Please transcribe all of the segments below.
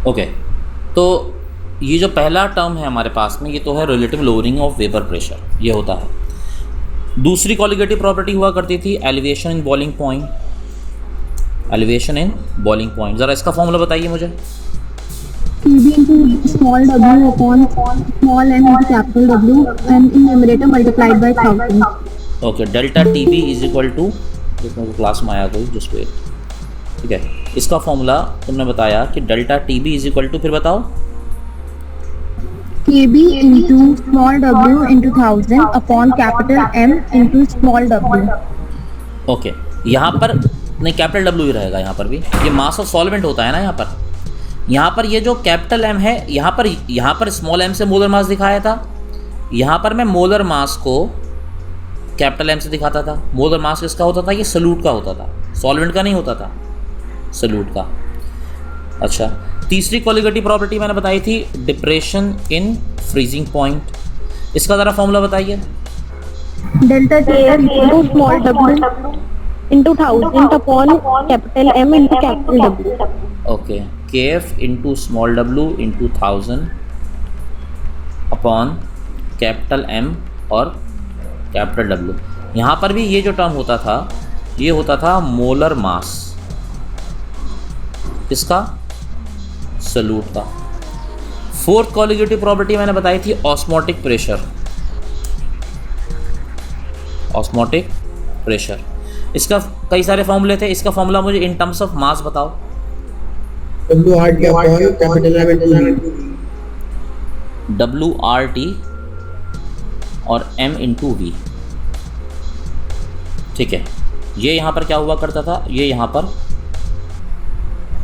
Okay, तो ये जो पहला टर्म है हमारे पास में, ये तो है relative lowering of vapour pressure, ये होता है। दूसरी कॉलिगेटिव प्रॉपर्टी हुआ करती थी elevation in boiling point, elevation in boiling point. ज़रा इसका फॉर्मूला बताइए मुझे। TB into small w upon small m into capital W and in numerator multiplied by 1000. Okay, delta T B is equal to, class में आया कोई just wait, ठीक है। इसका फॉर्मूला तुमने बताया कि delta T B is equal to, फिर बताओ। KB into small w into 1000 upon capital M into small w. Okay, यहाँ पर नहीं, कैपिटल डब्ल्यू ही रहेगा यहाँ पर भी। ये मास ऑफ सॉल्वेंट होता है ना यहाँ पर ये जो कैपिटल एम है, यहाँ पर स्मॉल एम से मोलर मास दिखाया था, यहाँ पर मैं मोलर मास को कैपिटल एम से दिखाता था। मोलर मास किसका होता था? ये सल्यूट का होता था, सॉल्वेंट का नहीं होता था, सल्यूट का। अच्छा, तीसरी कॉलिगेटिव प्रॉपर्टी मैंने बताई थी डिप्रेशन इन फ्रीजिंग पॉइंट। इसका ज़रा फॉर्मूला बताइए। Delta KF into small w into 1000 upon capital M into capital W. Okay, K F into small W into 1000 upon capital M और कैपिटल डब्लू। यहाँ पर भी ये जो टर्म होता था, ये होता था मोलर मास, इसका सल्यूट का। फोर्थ कॉलिगेटिव प्रॉपर्टी मैंने बताई थी ऑस्मोटिक प्रेशर, ऑस्मोटिक प्रेशर। इसका कई सारे फॉर्मूले थे, इसका फॉर्मूला मुझे इन टर्म्स ऑफ मास बताओ। WRT upon capital M into V. WRT और M इंटू वी, ठीक है। ये यहाँ पर क्या हुआ करता था? ये यहाँ पर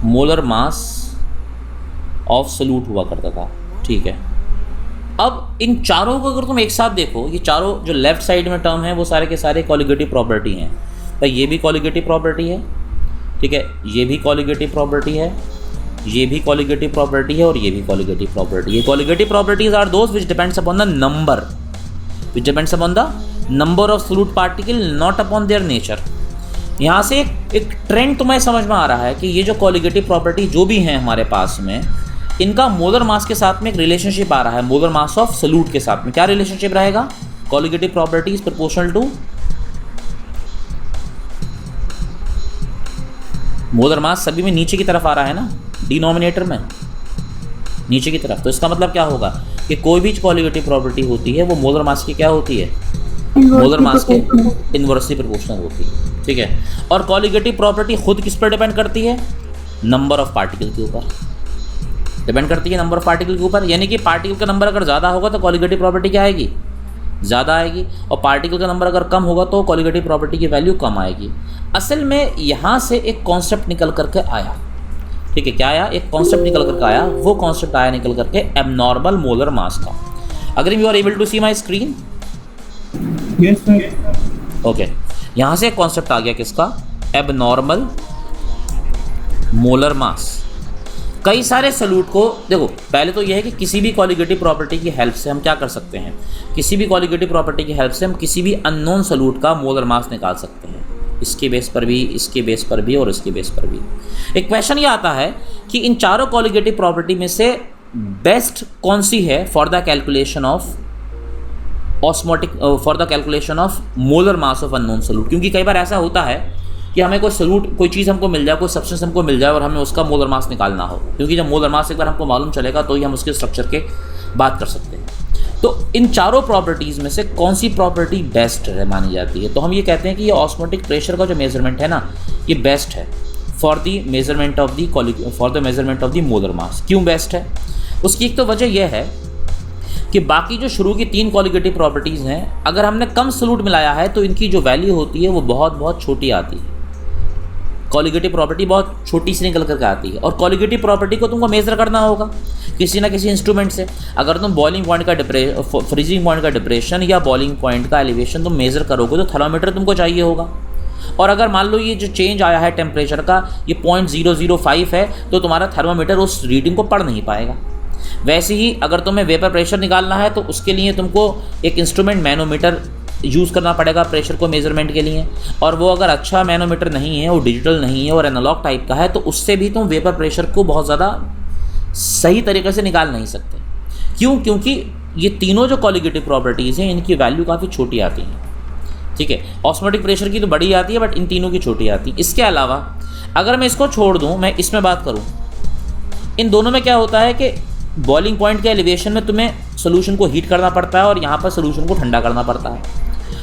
मोलर मास ऑफ सल्यूट हुआ करता था, ठीक है। अब इन चारों को अगर तुम एक साथ देखो, ये चारों जो लेफ्ट साइड में टर्म है वो सारे के सारे कॉलिगेटिव प्रॉपर्टी हैं। भाई ये भी कॉलिगेटिव प्रॉपर्टी है, ठीक है, ये भी कॉलिगेटिव प्रॉपर्टी है, ये भी कॉलिगेटिव प्रॉपर्टी है और ये भी कॉलिगेटिव प्रॉपर्टी है। Colligative properties are those which depends upon the number, which depends upon the number of solute particle, not upon their nature. यहाँ से एक ट्रेंड तुम्हें समझ में आ रहा है कि ये जो कॉलिगेटिव प्रॉपर्टी जो भी हैं हमारे पास में, इनका मोलर मास के साथ में एक रिलेशनशिप आ रहा है, मोलर मास ऑफ सल्यूट के साथ में। क्या रिलेशनशिप रहेगा? Colligative property is proportional to molar mass. सभी में नीचे की तरफ आ रहा है ना, डिनोमिनेटर में नीचे की तरफ। तो इसका मतलब क्या होगा कि कोई भी कॉलिगेटिव प्रॉपर्टी होती है वो मोलर मास की क्या होती है? मोलर मास के इनवर्सली प्रोपोर्शनल होती है, ठीक है। और कॉलिगेटिव प्रॉपर्टी खुद किस पर डिपेंड करती है? नंबर ऑफ पार्टिकल के ऊपर डिपेंड करती है, नंबर ऑफ पार्टिकल के ऊपर। यानी कि पार्टिकल का नंबर अगर ज़्यादा होगा तो कॉलिगेटिव प्रॉपर्टी क्या आएगी? ज़्यादा आएगी, और पार्टिकल का नंबर अगर कम होगा तो कॉलिगेटिव प्रॉपर्टी की वैल्यू कम आएगी। असल में यहाँ से एक कॉन्सेप्ट निकल करके आया, ठीक है। क्या आया? एक कॉन्सेप्ट निकल करके आया। वो कॉन्सेप्ट आया निकल करके एबनॉर्मल मोलर मास का। अगर you are able to see my screen? Yes sir. Okay, यहाँ से एक कॉन्सेप्ट आ गया किसका? Abnormal molar mass. कई सारे सल्यूट को देखो, पहले तो यह है कि किसी भी कॉलिगेटिव प्रॉपर्टी की हेल्प से हम क्या कर सकते हैं? किसी भी कॉलिगेटिव प्रॉपर्टी की हेल्प से हम किसी भी अननोन सल्यूट का मोलर मास निकाल सकते हैं, इसके बेस पर भी, इसके बेस पर भी और इसके बेस पर भी। एक क्वेश्चन ये आता है कि इन चारों कॉलिगेटिव प्रॉपर्टी में से बेस्ट कौन सी है for the calculation of osmotic, for the calculation of molar mass of unknown solute. क्योंकि कई बार ऐसा होता है कि हमें कोई सल्यूट, कोई चीज़ हमको मिल जाए, कोई सब्सटेंस हमको मिल जाए और हमें उसका मोलर मास निकालना हो, क्योंकि जब मोलर मास एक बार हमको मालूम चलेगा तो ही हम उसके स्ट्रक्चर के बात कर सकते हैं। तो इन चारों प्रॉपर्टीज़ में से कौन सी प्रॉपर्टी बेस्ट है मानी जाती है? तो हम ये कहते हैं कि ये ऑस्मोटिक प्रेशर का जो मेजरमेंट है ना, ये बेस्ट है for the measurement of the molar mass. क्यों बेस्ट है? उसकी एक तो वजह यह है कि बाकी जो शुरू की तीन कॉलिगेटिव प्रॉपर्टीज़ हैं, अगर हमने कम सल्यूट मिलाया है तो इनकी जो वैल्यू होती है वो बहुत बहुत छोटी आती है। कॉलिगेटिव प्रॉपर्टी बहुत छोटी सी निकल करके आती है, और कॉलिगेटिव प्रॉपर्टी को तुमको मेज़र करना होगा किसी ना किसी इंस्ट्रूमेंट से। अगर तुम बॉइलिंग पॉइंट का फ्रीजिंग पॉइंट का डिप्रेशन या बॉइलिंग पॉइंट का एलिवेशन तुम मेज़र करोगे तो थर्मामीटर तुमको चाहिए होगा। और अगर मान लो ये जो चेंज आया है टेम्परेचर का, ये 0.005 है, तो तुम्हारा थर्मामीटर उस रीडिंग को पढ़ नहीं पाएगा। वैसे ही अगर तुम्हें वेपर प्रेशर निकालना है तो उसके लिए तुमको एक इंस्ट्रूमेंट मैनोमीटर यूज़ करना पड़ेगा प्रेशर को मेजरमेंट के लिए, और वो अगर अच्छा मैनोमीटर नहीं है, वो डिजिटल नहीं है और एनालॉग टाइप का है, तो उससे भी तुम वेपर प्रेशर को बहुत ज़्यादा सही तरीके से निकाल नहीं सकते। क्यों? क्योंकि ये तीनों जो कॉलिगेटिव प्रॉपर्टीज़ हैं इनकी वैल्यू काफ़ी छोटी आती हैं, ठीक है। ऑस्मोटिक प्रेशर की तो बड़ी आती है, बट इन तीनों की छोटी आती है। इसके अलावा अगर मैं इसको छोड़ दूँ, मैं इसमें बात करूँ, इन दोनों में क्या होता है कि बॉइलिंग पॉइंट के एलिवेशन में तुम्हें सोल्यूशन को हीट करना पड़ता है और यहाँ पर सोल्यूशन को ठंडा करना पड़ता है,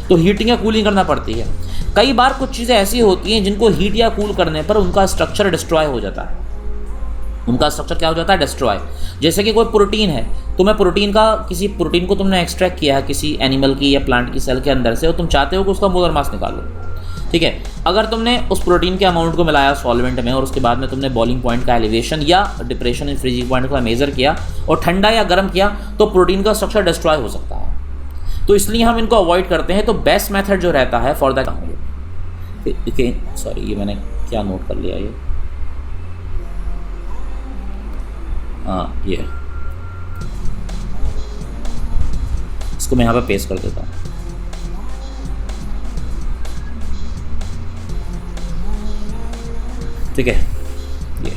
तो हीटिंग या कूलिंग करना पड़ती है। कई बार कुछ चीज़ें ऐसी होती हैं जिनको हीट या कूल करने पर उनका स्ट्रक्चर डिस्ट्रॉय हो जाता है। उनका स्ट्रक्चर क्या हो जाता है? डिस्ट्रॉय। जैसे कि कोई प्रोटीन है, तुम्हें किसी प्रोटीन को तुमने एक्सट्रैक्ट किया है किसी एनिमल की या प्लांट की सेल के अंदर से, और तुम चाहते हो कि उसका मोलर मास निकालो, ठीक है। अगर तुमने उस प्रोटीन के अमाउंट को मिलाया सॉल्वेंट में और उसके बाद में तुमने बॉइलिंग पॉइंट का एलिवेशन या डिप्रेशन इन फ्रीजिंग पॉइंट का मेजर किया और ठंडा या गर्म किया, तो प्रोटीन का स्ट्रक्चर डिस्ट्रॉय हो सकता है। तो इसलिए हम इनको अवॉइड करते हैं। तो बेस्ट मेथड जो रहता है फॉर दैट, सॉरी ये मैंने क्या नोट कर लिया, ये हाँ ये इसको मैं यहाँ पे पेस्ट कर देता हूँ। ठीक है, ये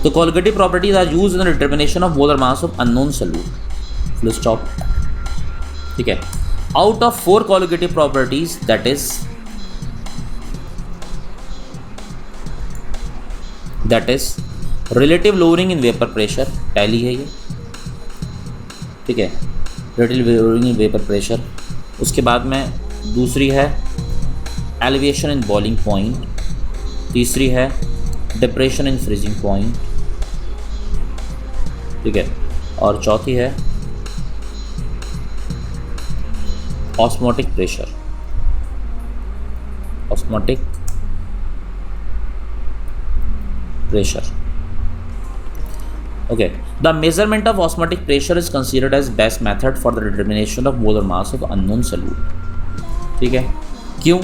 तो colligative properties are used in the determination of molar mass of unknown solute, full stop. ठीक है, out of 4 colligative properties that is relative lowering in vapour pressure, पहली है ये, ठीक है, relative lowering in vapour pressure. उसके बाद में दूसरी है एलिवेशन इन बॉइलिंग पॉइंट, तीसरी है डिप्रेशन इन फ्रीजिंग पॉइंट, ठीक है, और चौथी है osmotic pressure, osmotic pressure. Okay, the measurement of osmotic pressure is considered as best method for the determination of molar mass of unknown solute. ठीक है, क्यों?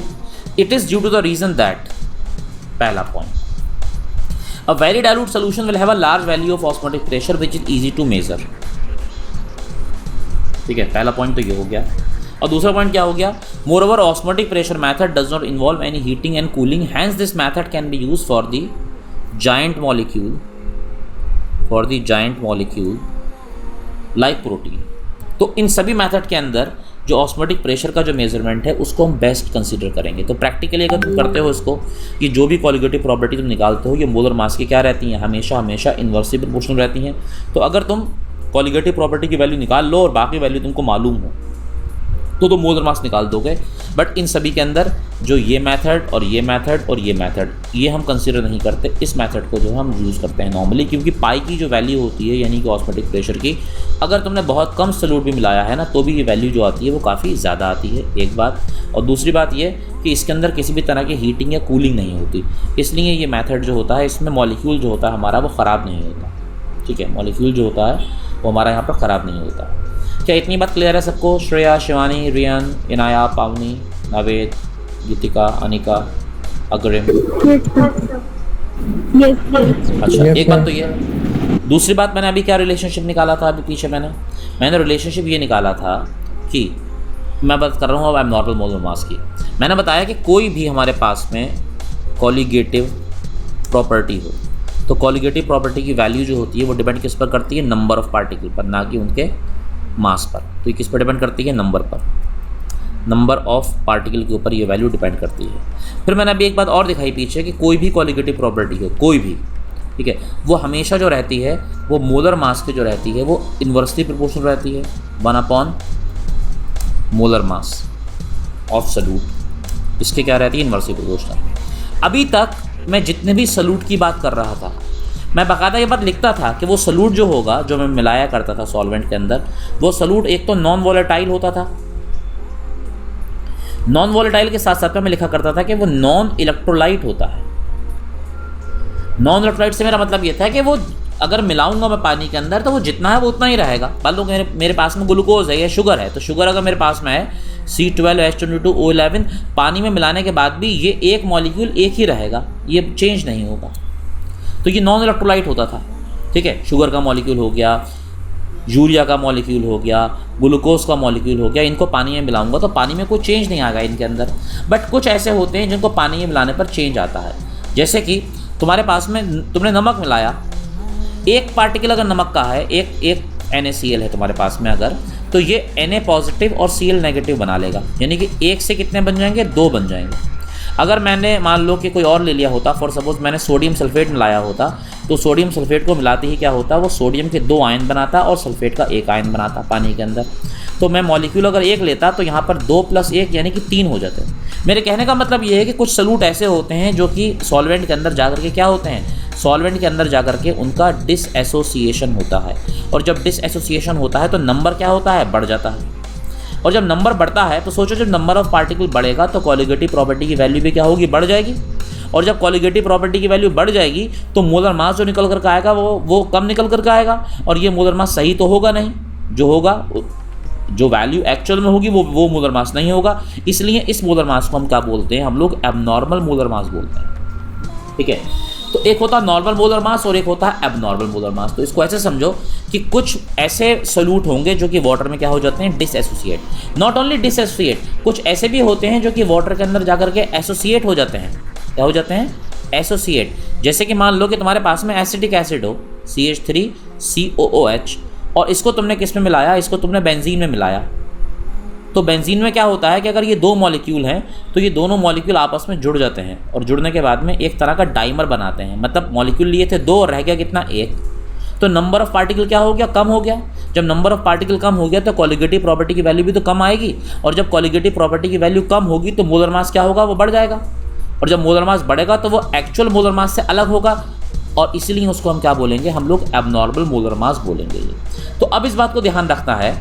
It is due to the reason that, पहला point, a very dilute solution will have a large value of osmotic pressure which is easy to measure. ठीक है, पहला point तो ये हो गया। और दूसरा point क्या हो गया? Moreover, osmotic pressure method does not involve any heating and cooling, hence this method can be used for the giant molecule like protein। तो इन सभी मेथड के अंदर जो ऑस्मोटिक प्रेशर का जो मेजरमेंट है उसको हम बेस्ट कंसीडर करेंगे। तो प्रैक्टिकली अगर तुम करते हो इसको, ये जो भी क्वालिटेटिव प्रॉपर्टी तुम निकालते हो ये मोलर मास की क्या रहती हैं, हमेशा इन्वर्सली प्रोपोर्शनल रहती हैं। तो अगर तुम क्वालिटेटिव प्रॉपर्टी की वैल्यू निकाल लो और बाकी वैल्यू तुमको मालूम हो तो तुम मोलर मास निकाल दोगे। बट इन सभी के अंदर जो ये मेथड और ये मेथड और ये मेथड, ये हम कंसीडर नहीं करते। इस मेथड को जो हम यूज़ करते हैं नॉर्मली, क्योंकि पाई की जो वैल्यू होती है यानी कि ऑस्मोटिक प्रेशर की, अगर तुमने बहुत कम सॉल्यूट भी मिलाया है ना तो भी ये वैल्यू जो आती है वो काफ़ी ज़्यादा आती है, एक बात। और दूसरी बात ये कि इसके अंदर किसी भी तरह की हीटिंग या कूलिंग नहीं होती, इसलिए ये मेथड जो होता है इसमें मॉलिक्यूल जो होता है हमारा वो ख़राब नहीं होता। ठीक है, मॉलिक्यूल जो होता है वो हमारा यहाँ पर ख़राब नहीं होता। क्या इतनी बात क्लियर है सबको? श्रेया, शिवानी, रियन, इनाया, पावनी, नावेद, गीतिका, अनिका, अग्रिम। अच्छा, एक बात तो ये, दूसरी बात मैंने अभी क्या रिलेशनशिप निकाला था अभी पीछे मैंने रिलेशनशिप ये निकाला था कि मैं बात कर रहा हूँ अब एबनॉर्मल मोलर मास की। मैंने बताया कि कोई भी हमारे पास में कॉलिगेटिव प्रॉपर्टी हो तो कॉलिगेटिव प्रॉपर्टी की वैल्यू जो होती है वो डिपेंड किस पर करती है? नंबर ऑफ पार्टिकल पर, ना कि उनके मास पर। तो ये किस पर डिपेंड करती है? नंबर पर, नंबर ऑफ पार्टिकल के ऊपर ये वैल्यू डिपेंड करती है। फिर मैंने अभी एक बात और दिखाई पीछे कि कोई भी कॉलिगेटिव प्रॉपर्टी हो, कोई भी, ठीक है, वो हमेशा जो रहती है वो मोलर मास की जो रहती है वो इन्वर्सली प्रोपोर्शनल रहती है 1/, मोलर मास ऑफ सॉल्यूट, इसके क्या रहती है? Inversely proportional. अभी तक मैं जितने भी सॉल्यूट की बात कर रहा था मैं बाकायदा ये बात लिखता था कि वो सॉल्यूट जो होगा जो मैं मिलाया करता था सॉल्वेंट के अंदर, वो सॉल्यूट एक तो नॉन वॉलेटाइल होता था, नॉन वॉलेटाइल के साथ साथ में मैं लिखा करता था कि वो नॉन इलेक्ट्रोलाइट होता है। नॉन इलेक्ट्रोलाइट से मेरा मतलब ये था कि वो अगर मिलाऊंगा मैं पानी के अंदर तो वो जितना है वो उतना ही रहेगा। मान लो मेरे पास में ग्लूकोज है या शुगर है, तो शुगर अगर मेरे पास में है C12H22O11, पानी में मिलाने के बाद भी ये एक मॉलिक्यूल एक ही रहेगा, ये चेंज नहीं होगा। तो ये नॉन इलेक्ट्रोलाइट होता था। ठीक है, शुगर का मॉलिक्यूल हो गया, यूरिया का मॉलिक्यूल हो गया, ग्लूकोज का मॉलिक्यूल हो गया, इनको पानी में मिलाऊंगा तो पानी में कोई चेंज नहीं आएगा इनके अंदर। बट कुछ ऐसे होते हैं जिनको पानी में मिलाने पर चेंज आता है। जैसे कि तुम्हारे पास में तुमने नमक मिलाया, एक पार्टिकल अगर नमक का है, एक NaCl है तुम्हारे पास में अगर, तो ये Na पॉजिटिव और Cl नेगेटिव बना लेगा, यानी कि एक से कितने बन जाएंगे, 2 बन जाएंगे। अगर मैंने मान लो कि कोई और ले लिया होता, फॉर सपोज मैंने सोडियम सल्फेट मिलाया होता, तो सोडियम सल्फेट को मिलाते ही क्या होता, वो सोडियम के 2 आयन बनाता और सल्फेट का 1 आयन बनाता पानी के अंदर। तो मैं मॉलिक्यूल अगर 1 लेता तो यहाँ पर 2 + 1 यानी कि 3 हो जाते हैं। मेरे कहने का मतलब ये है कि कुछ सॉल्यूट ऐसे होते हैं जो कि सॉल्वेंट के अंदर जाकर के क्या होते हैं, सॉल्वेंट के अंदर जाकर के उनका डिसएसोसिएशन होता है, और जब डिसएसोसिएशन होता है तो नंबर क्या होता है, बढ़ जाता है। और जब नंबर बढ़ता है तो सोचो, जब नंबर ऑफ पार्टिकल बढ़ेगा तो कोलिगेटिव प्रॉपर्टी की वैल्यू भी क्या होगी, बढ़ जाएगी। और जब कोलिगेटिव प्रॉपर्टी की वैल्यू बढ़ जाएगी तो मोलर मास जो निकल करके आएगा वो कम निकल करके आएगा, और ये मोलर मास सही तो होगा नहीं, जो होगा, जो वैल्यू एक्चुअल में होगी वो मोलर मास नहीं होगा। इसलिए इस मोलर मास को हम क्या बोलते हैं, हम लोग एबनॉर्मल मोलर मास बोलते हैं। ठीक है, तो एक होता है नॉर्मल मोलर मास और एक होता है एबनॉर्मल मोलर मास। तो इसको ऐसे समझो कि कुछ ऐसे सोल्यूट होंगे जो कि वाटर में क्या हो जाते हैं, डिसएसोसिएट। नॉट ओनली डिसएसोसिएट, कुछ ऐसे भी होते हैं जो कि वाटर के अंदर जाकर के एसोसिएट हो जाते हैं। क्या हो जाते हैं, एसोसिएट। जैसे कि मान लो कि तुम्हारे पास में एसिटिक एसिड हो, CH3COOH, और इसको तुमने किस में मिलाया, इसको तुमने बेंजीन में मिलाया। तो बेंजीन में क्या होता है कि अगर ये 2 मॉलिक्यूल हैं तो ये दोनों मॉलिक्यूल आपस में जुड़ जाते हैं, और जुड़ने के बाद में एक तरह का डाइमर बनाते हैं। मतलब मॉलिक्यूल लिए थे 2 और रह गया कितना, 1। तो नंबर ऑफ पार्टिकल क्या हो गया, कम हो गया। जब नंबर ऑफ पार्टिकल कम हो गया तो कोलिगेटिव प्रॉपर्टी की वैल्यू भी तो कम आएगी, और जब कोलिगेटिव प्रॉपर्टी की वैल्यू कम होगी तो मोलर मास क्या होगा, वो बढ़ जाएगा। और जब मोलर मास बढ़ेगा तो वो एक्चुअल मोलर मास से अलग होगा, और इसीलिए उसको हम क्या बोलेंगे, हम लोग एबनॉर्मल मोलर मास बोलेंगे। तो अब इस बात को ध्यान रखना है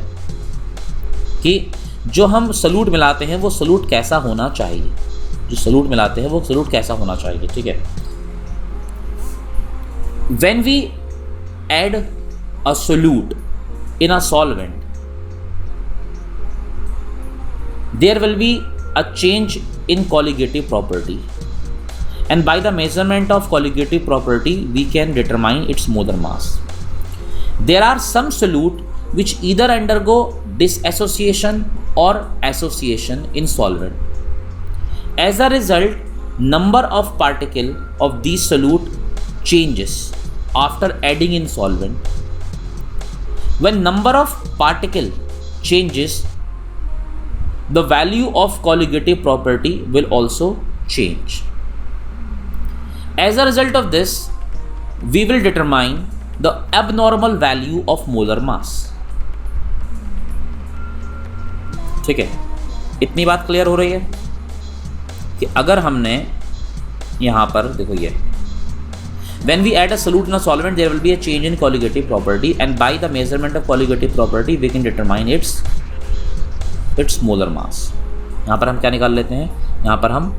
कि जो हम सॉल्यूट मिलाते हैं वो सॉल्यूट कैसा होना चाहिए, जो सॉल्यूट मिलाते हैं वो सॉल्यूट कैसा होना चाहिए। ठीक है, when we add a solute in a solvent, there will be a change in colligative property, and by the measurement of colligative property we can determine its molar mass. There are some solute which either undergo disassociation or association in solvent. As a result, number of particle of these solute changes after adding in solvent. When number of particle changes, the value of colligative property will also change. As a result of this, we will determine the abnormal value of molar mass. ठीक है, इतनी बात clear हो रही है कि अगर हमने यहाँ पर देखो ये, when we add a solute in a solvent there will be a change in colligative property, and by the measurement of colligative property we can determine its molar mass. यहाँ पर हम क्या निकाल लेते हैं, यहाँ पर हम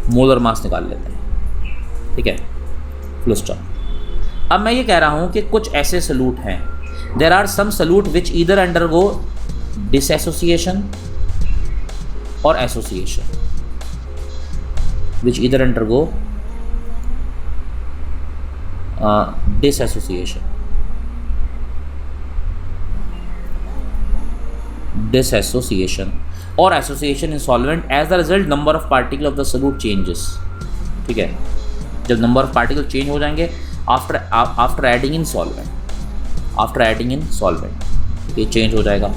मोलर मास निकाल लेते हैं। ठीक है, फुल स्टॉप। अब मैं ये कह रहा हूँ कि कुछ ऐसे सॉल्यूट हैं, there are some solute which either undergo disassociation और association, which either undergo disassociation, disassociation or association in solvent. As a result, number of particle of the solute changes. ठीक है, जब नंबर ऑफ पार्टिकल चेंज हो जाएंगे after adding in solvent, ये change हो जाएगा।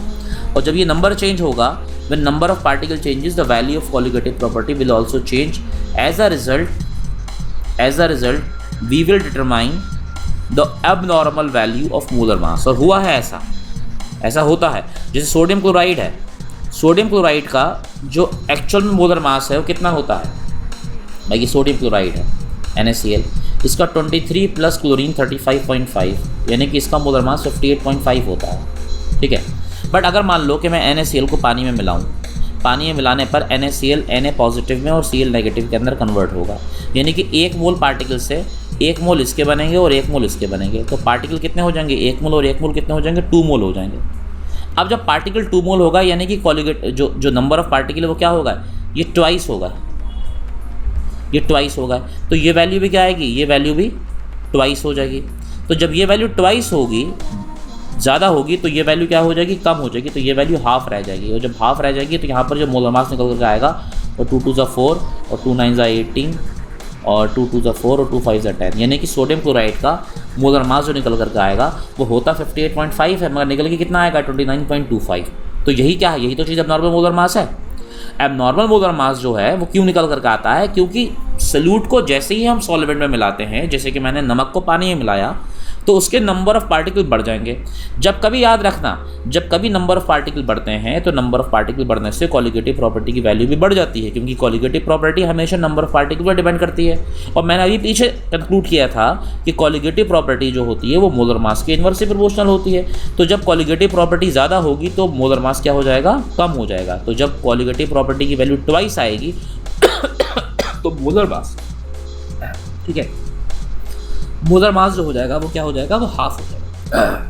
और जब ये नंबर चेंज होगा, when number of particle changes, the value of colligative property will also change. As a result, we will determine the abnormal value of molar mass. और हुआ है ऐसा होता है। जैसे सोडियम क्लोराइड है, सोडियम क्लोराइड का जो एक्चुअल में मोलर मास है वो कितना होता है भाई, ये सोडियम क्लोराइड है NaCl, इसका 23 प्लस क्लोरीन 35.5, यानी कि इसका मोलर मास 58.5 होता है। ठीक है, बट अगर मान लो कि मैं NaCl को पानी में मिलाऊं, पानी में मिलाने पर NaCl Na पॉजिटिव में और Cl नेगेटिव के अंदर कन्वर्ट होगा, यानी कि 1 मोल पार्टिकल से 1 मोल इसके बनेंगे और 1 मोल इसके बनेंगे। तो पार्टिकल कितने हो जाएंगे, 1 मोल और 1 मोल कितने हो जाएंगे, 2 मोल हो जाएंगे। अब जब पार्टिकल 2 मोल होगा, यानी कि कोलिगेट जो नंबर ऑफ पार्टिकल है वो क्या होगा, ये ट्वाइस होगा, ये ट्वाइस होगा। तो ये वैल्यू भी क्या आएगी, ये वैल्यू भी ट्वाइस हो जाएगी। तो जब ये वैल्यू ट्वाइस होगी, ज़्यादा होगी, तो ये वैल्यू क्या हो जाएगी, कम हो जाएगी। तो ये वैल्यू हाफ रह जाएगी, और जब हाफ रह जाएगी तो यहाँ पर जो मोलर मास निकल कर आएगा वो 2 2 4 और 2 9 18 और 2 2 4 और 2 5 10, यानी कि सोडियम क्लोराइड का मोलर मास जो निकल करके आएगा वो होता 58.5 है, मगर निकल के कितना आएगा 29.25। तो यही क्या है, यही तो चीज़ एबनॉर्मल मोलर मास है। एबनॉर्मल मोलर मास जो है वो क्यों निकल करके आता है, क्योंकि सॉल्यूट को जैसे ही हम सॉल्वेंट में मिलाते हैं, जैसे कि मैंने नमक को पानी में मिलाया, तो उसके नंबर ऑफ पार्टिकल बढ़ जाएंगे। जब कभी याद रखना, जब कभी नंबर ऑफ पार्टिकल बढ़ते हैं तो नंबर ऑफ पार्टिकल बढ़ने से कॉलिगेटिव प्रॉपर्टी की वैल्यू भी बढ़ जाती है, क्योंकि कॉलिगेटिव प्रॉपर्टी हमेशा नंबर ऑफ पार्टिकल पर डिपेंड करती है। और मैंने अभी पीछे कंक्लूड किया था कि कॉलिगेटिव प्रॉपर्टी जो होती है वो मोलर मास के इन्वर्सली प्रोपोर्शनल होती है। तो जब कॉलिगेटिव प्रॉपर्टी ज़्यादा होगी तो मोलर मास क्या हो जाएगा, कम हो जाएगा। तो जब कॉलिगेटिव प्रॉपर्टी की वैल्यू ट्वाइस आएगी तो मोलर मास, ठीक है, मोलर मास जो हो जाएगा वो क्या हो जाएगा, वो हाफ हो जाएगा।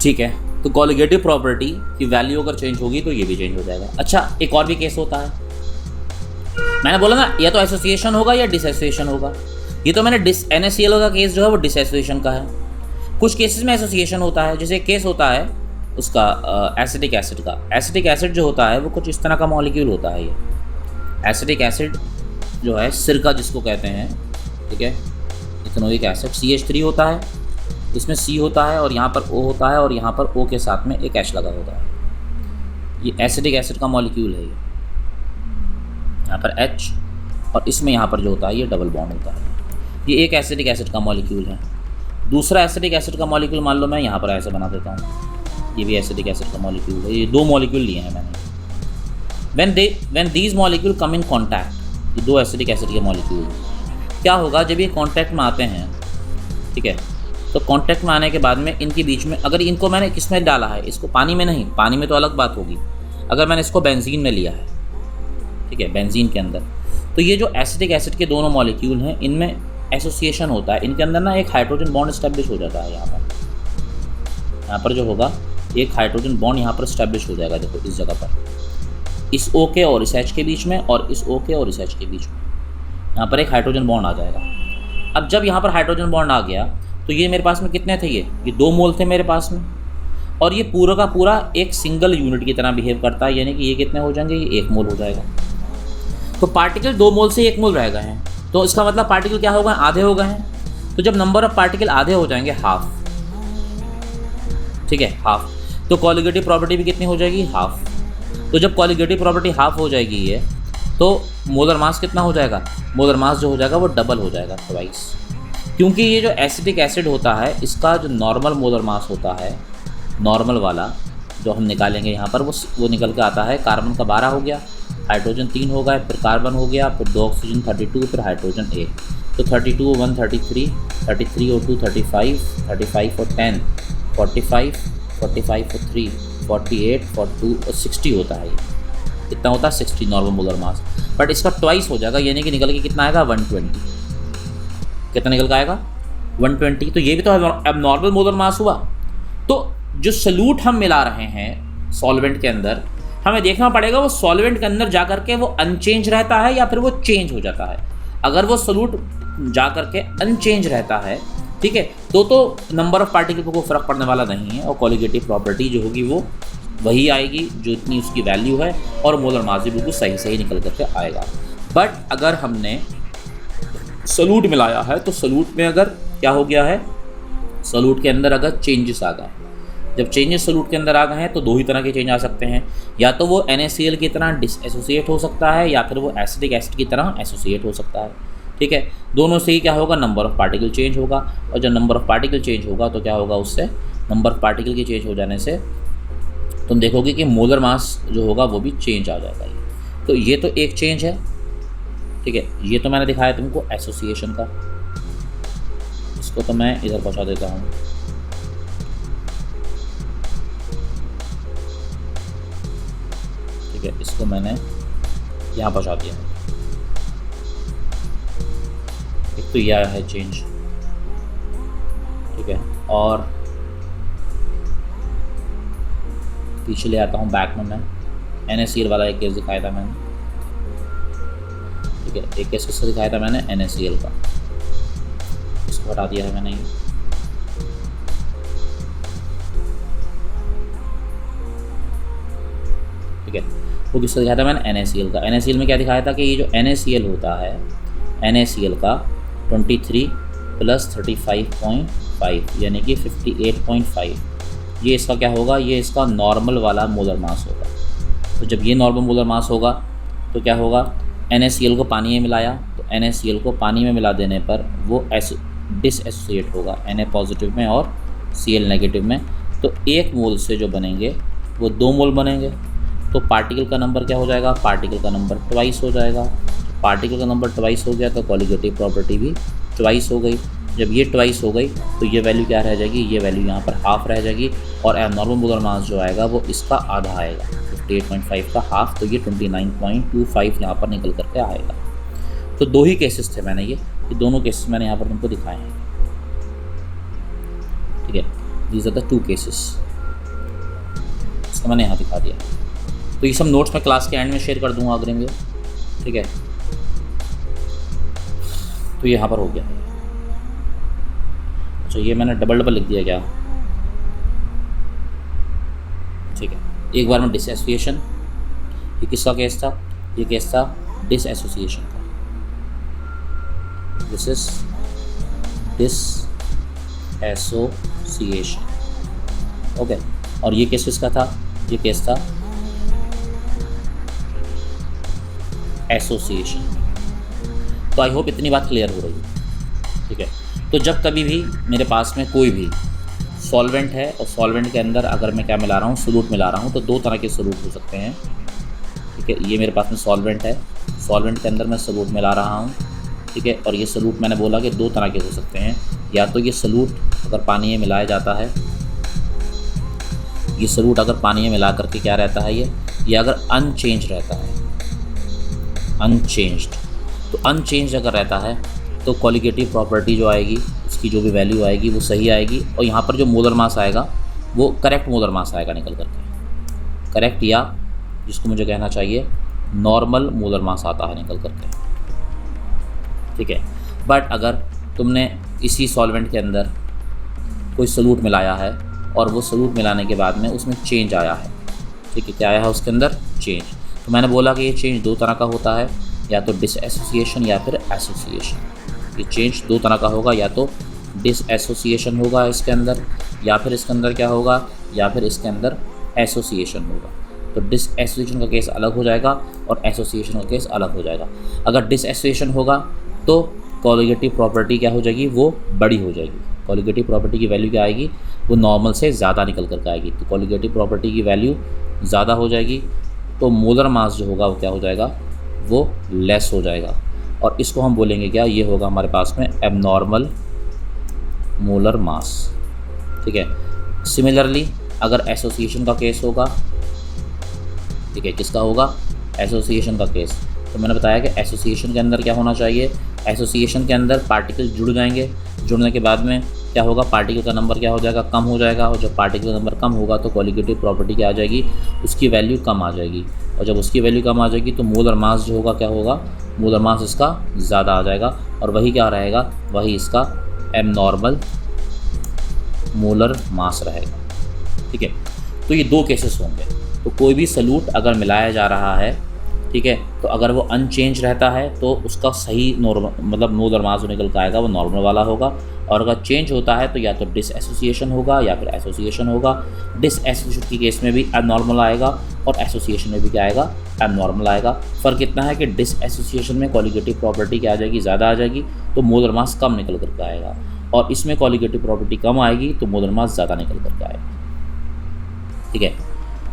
ठीक है, तो कॉलिगेटिव प्रॉपर्टी की वैल्यू अगर चेंज होगी तो ये भी चेंज हो जाएगा। अच्छा, एक और भी केस होता है, मैंने बोला ना या तो एसोसिएशन होगा या डिसएसोसिएशन होगा। ये तो मैंने NaCl का केस जो है वो डिसएसोसिएशन का है। कुछ केसेस में एसोसिएशन होता है, जैसे केस होता है उसका एसिटिक एसिड का। एसिटिक एसिड जो होता है वो कुछ इस तरह का मॉलिक्यूल होता है। ये एसिटिक एसिड जो है, सिरका जिसको कहते हैं, ठीक है, इथेनोइक एसिड CH3 होता है, इसमें C होता है और यहाँ पर O होता है और यहाँ पर O के साथ में एक H लगा होता है। ये एसिटिक एसिड का मॉलिक्यूल है। ये यहाँ पर H और इसमें यहाँ पर जो होता है ये डबल बॉन्ड होता है। ये एक एसिटिक एसिड का मॉलिक्यूल है। दूसरा एसिटिक एसिड का मॉलिक्यूल मान लो मैं यहाँ पर ऐसे बना देता हूँ, ये भी एसिटिक एसिड का मॉलिक्यूल है। ये दो मॉलिक्यूल लिए हैं मैंने। When these molecule come in contact, ये दो एसिटिक एसिड के मॉलिक्यूल, क्या होगा जब ये कॉन्टैक्ट में आते हैं, ठीक है, तो कॉन्टैक्ट में आने के बाद में इनके बीच में, अगर इनको मैंने किस में डाला है, इसको पानी में नहीं, पानी में तो अलग बात होगी, अगर मैंने इसको बेंजीन में लिया है, ठीक है, बेंजीन के अंदर, तो ये जो एसिटिक एसिड के दोनों मॉलिक्यूल हैं इनमें एसोसिएशन होता है। इनके अंदर ना एक हाइड्रोजन बॉन्ड स्टैब्लिश हो जाता है। यहाँ पर जो होगा एक हाइड्रोजन बॉन्ड यहाँ पर स्टैब्लिश हो जाएगा। देखो इस जगह पर, इस O के और इस H के बीच में और इस O के और इस H के बीच में यहाँ पर एक हाइड्रोजन बॉन्ड आ जाएगा। अब जब यहाँ पर हाइड्रोजन बॉन्ड आ गया तो ये मेरे पास में कितने थे, ये 2 मोल थे मेरे पास में, और ये पूरा का पूरा एक सिंगल यूनिट की तरह बिहेव करता है, यानी कि ये कितने हो जाएंगे, ये 1 मोल हो जाएगा। तो पार्टिकल 2 मोल से 1 मोल रह गए हैं, तो इसका मतलब पार्टिकल क्या हो गए, आधे हो गए हैं। तो जब नंबर ऑफ पार्टिकल आधे हो जाएंगे, हाफ, ठीक है, हाफ, तो कॉलिगेटिव प्रॉपर्टी भी कितनी हो जाएगी, हाफ। तो जब कॉलिगेटिव प्रॉपर्टी हाफ हो जाएगी ये, तो मोलर मास कितना हो जाएगा, मोलर मास जो हो जाएगा वो डबल हो जाएगा, ट्वाइस। क्योंकि ये जो एसिटिक एसिड होता है इसका जो नॉर्मल मोलर मास होता है, नॉर्मल वाला जो हम निकालेंगे यहाँ पर, वो निकल के आता है, कार्बन का 12 हो गया, हाइड्रोजन 3 हो गए, फिर कार्बन हो गया, फिर 2 ऑक्सीजन 32, फिर हाइड्रोजन 1, तो 32 1 33, 33 और 2 35, 35 और 10 45, 45 और 3 48, 42 और 60 होता है। ये कितना होता है, 60 नॉर्मल मोलर मास। बट इसका ट्वाइस हो जाएगा, यानी कि निकल के कितना आएगा, 120। कितना निकल के आएगा, 120। तो ये भी तो एबनॉर्मल मोलर मास हुआ। तो जो सॉल्यूट हम मिला रहे हैं सॉल्वेंट के अंदर, हमें देखना पड़ेगा वो सॉल्वेंट के अंदर जा करके वो अनचेंज रहता है या फिर वो चेंज हो जाता है। अगर वो सॉल्यूट जा करके अनचेंज रहता है, ठीक है, तो नंबर ऑफ पार्टिकल को कोई फ़र्क पड़ने वाला नहीं है, और कॉलिगेटिव प्रॉपर्टी जो होगी वो वही आएगी जो इतनी उसकी वैल्यू है, और मोलर मास भी बिल्कुल सही निकल करके आएगा। बट अगर हमने सॉल्यूट मिलाया है तो सॉल्यूट में अगर क्या हो गया है, सॉल्यूट के अंदर अगर चेंजेस आ गए, जब चेंजेस सॉल्यूट के अंदर आ गए हैं तो 2 ही तरह के चेंज आ सकते हैं, या तो वो NaCl की तरह डिसएसोसिएट हो सकता है या फिर वो एसिटिक एसिड की तरह एसोसिएट हो सकता है, ठीक है। दोनों से ही क्या होगा, नंबर ऑफ़ पार्टिकल चेंज होगा, और जब नंबर ऑफ़ पार्टिकल चेंज होगा तो क्या होगा, उससे नंबर ऑफ़ पार्टिकल के चेंज हो जाने से तुम देखोगे कि मोलर मास जो होगा वो भी चेंज आ जाएगा। तो ये तो एक चेंज है, ठीक है। ये तो मैंने दिखाया तुमको एसोसिएशन का, इसको तो मैं इधर पहुँचा देता हूँ, ठीक है, इसको मैंने यहाँ पहुँचा दिया। एक तो यह है चेंज, ठीक है, और पीछे ले आता हूँ बैक में, मैं NaCl वाला एक केस दिखाया था मैंने, ठीक है, एक केस किसका दिखाया था मैंने, NaCl का, इसको हटा दिया है मैंने ये, ठीक है। वो किसका दिखाया था मैंने, NaCl का। NaCl में क्या दिखाया था कि ये जो NaCl होता है, NaCl का 23 + 35.5 यानी कि 58.5, ये इसका क्या होगा, ये इसका नॉर्मल वाला मोलर मास होगा। तो जब ये नॉर्मल मोलर मास होगा तो क्या होगा, NaCl को पानी में मिलाया, तो NaCl को पानी में मिला देने पर वो डिसएसोसिएट होगा Na पॉजिटिव में और Cl नेगेटिव में। तो 1 मोल से जो बनेंगे वो 2 मोल बनेंगे। तो पार्टिकल का नंबर क्या हो जाएगा, पार्टिकल का नंबर ट्वाइस हो जाएगा। पार्टिकल का नंबर ट्वाइस हो गया तो कॉलिगेटिव प्रॉपर्टी भी ट्वाइस हो गई। जब ये ट्वाइस हो गई तो ये वैल्यू क्या रह जाएगी, ये वैल्यू यहाँ पर हाफ रह जाएगी और एबनॉर्मल मोलर मास जो आएगा वो इसका आधा आएगा, 58.5 का हाफ, तो ये 29.25 यहाँ पर निकल करके आएगा। तो 2 ही केसेस थे मैंने, ये दोनों केसेस मैंने यहाँ पर तुमको दिखाए हैं, ठीक है। दीज आर द 2 केसेस, इसका मैंने यहाँ दिखा दिया। तो ये सब नोट्स मैं क्लास के एंड में शेयर कर दूँगा अग्रिम में, ठीक है। तो यहाँ पर हो गया। अच्छा, ये मैंने डबल लिख दिया क्या, ठीक है। एक बार में डिसएसोसिएशन, ये किसका केस था, ये केस था डिसएसोसिएशन का। This is dissociation, okay. और ये केस किसका था, ये केस था एसोसिएशन। तो आई होप इतनी बात क्लियर हो रही है, ठीक है। तो जब कभी भी मेरे पास में कोई भी सॉल्वेंट है और सॉल्वेंट के अंदर अगर मैं क्या मिला रहा हूँ, सोलूट मिला रहा हूँ, तो 2 तरह के सोलूट हो सकते हैं, ठीक है। ये मेरे पास में सॉल्वेंट है, सॉल्वेंट के अंदर मैं सोलूट मिला रहा हूँ, ठीक है। और ये सोलूट मैंने बोला कि 2 तरह के हो सकते हैं, या तो ये सोलूट अगर पानी में मिलाया जाता है, ये सोलूट अगर पानी में मिला करके क्या रहता है ये, या अगर अनचेंज रहता है, अनचेंज्ड। तो अनचेंज अगर रहता है तो कॉलिगेटिव प्रॉपर्टी जो आएगी, उसकी जो भी वैल्यू आएगी वो सही आएगी, और यहाँ पर जो मोलर मास आएगा वो करेक्ट मोलर मास आएगा निकल करके, करेक्ट, या जिसको मुझे कहना चाहिए नॉर्मल मोलर मास आता है निकल करके, ठीक है। बट अगर तुमने इसी सॉल्वेंट के अंदर कोई सोलूट मिलाया है और वो सोलूट मिलाने के बाद में उसमें चेंज आया है, ठीक है, क्या आया है उसके अंदर, चेंज। तो मैंने बोला कि ये चेंज 2 तरह का होता है, या तो डिसएसोसिएशन या फिर एसोसिएशन। ये चेंज 2 तरह का होगा, या तो डिसएसोसिएशन होगा इसके अंदर, या फिर इसके अंदर क्या होगा, या फिर इसके अंदर एसोसिएशन होगा। तो डिसएसोसिएशन का केस अलग हो जाएगा और एसोसिएशन का केस अलग हो जाएगा। अगर डिसएसोसिएशन होगा तो कॉलिगेटिव प्रॉपर्टी क्या हो जाएगी, वो बड़ी हो जाएगी। कॉलिगेटिव प्रॉपर्टी की वैल्यू क्या आएगी, वो नॉर्मल से ज़्यादा निकल करके आएगी। तो कॉलिगेटिव प्रॉपर्टी की वैल्यू ज़्यादा हो जाएगी तो मोलर मास जो होगा वो क्या हो जाएगा, वो लेस हो जाएगा। और इसको हम बोलेंगे क्या, ये होगा हमारे पास में एबनॉर्मल मोलर मास, ठीक है। सिमिलरली अगर एसोसिएशन का केस होगा, ठीक है, किसका होगा, एसोसिएशन का केस। तो मैंने बताया कि एसोसिएशन के अंदर क्या होना चाहिए, एसोसिएशन के अंदर पार्टिकल जुड़ जाएंगे, जुड़ने के बाद में क्या होगा, पार्टिकल का नंबर क्या हो जाएगा, कम हो जाएगा। और जब पार्टिकल का नंबर कम होगा तो कॉलिगेटिव प्रॉपर्टी क्या आ जाएगी, उसकी वैल्यू कम आ जाएगी। और जब उसकी वैल्यू कम आ जाएगी तो मोलर मास जो होगा क्या होगा, मोलर मास इसका ज़्यादा आ जाएगा, और वही क्या रहेगा, वही इसका एबनॉर्मल मोलर मास रहेगा, ठीक है। तो ये 2 केसेस होंगे। तो कोई भी सॉल्यूट अगर मिलाया जा रहा है, ठीक है, तो अगर वो अनचेंज रहता है तो उसका सही नॉर्मल मतलब मोलर मास जो निकल कर आएगा वो नॉर्मल वाला होगा। और अगर चेंज होता है तो या तो डिसएसोसिएशन होगा या फिर एसोसिएशन होगा। डिसएसोसिएशन के केस में भी एबनॉर्मल आएगा और एसोसिएशन में भी क्या आएगा, एबनॉर्मल आएगा। फ़र्क इतना है कि डिसएसोसिएशन में कॉलिगेटिव प्रॉपर्टी क्या आ जाएगी, ज़्यादा आ जाएगी, तो मोलर मास कम निकल करके आएगा। और इसमें कॉलिगेटिव प्रॉपर्टी कम आएगी तो मोलर मास ज़्यादा निकल करके आएगा, ठीक है।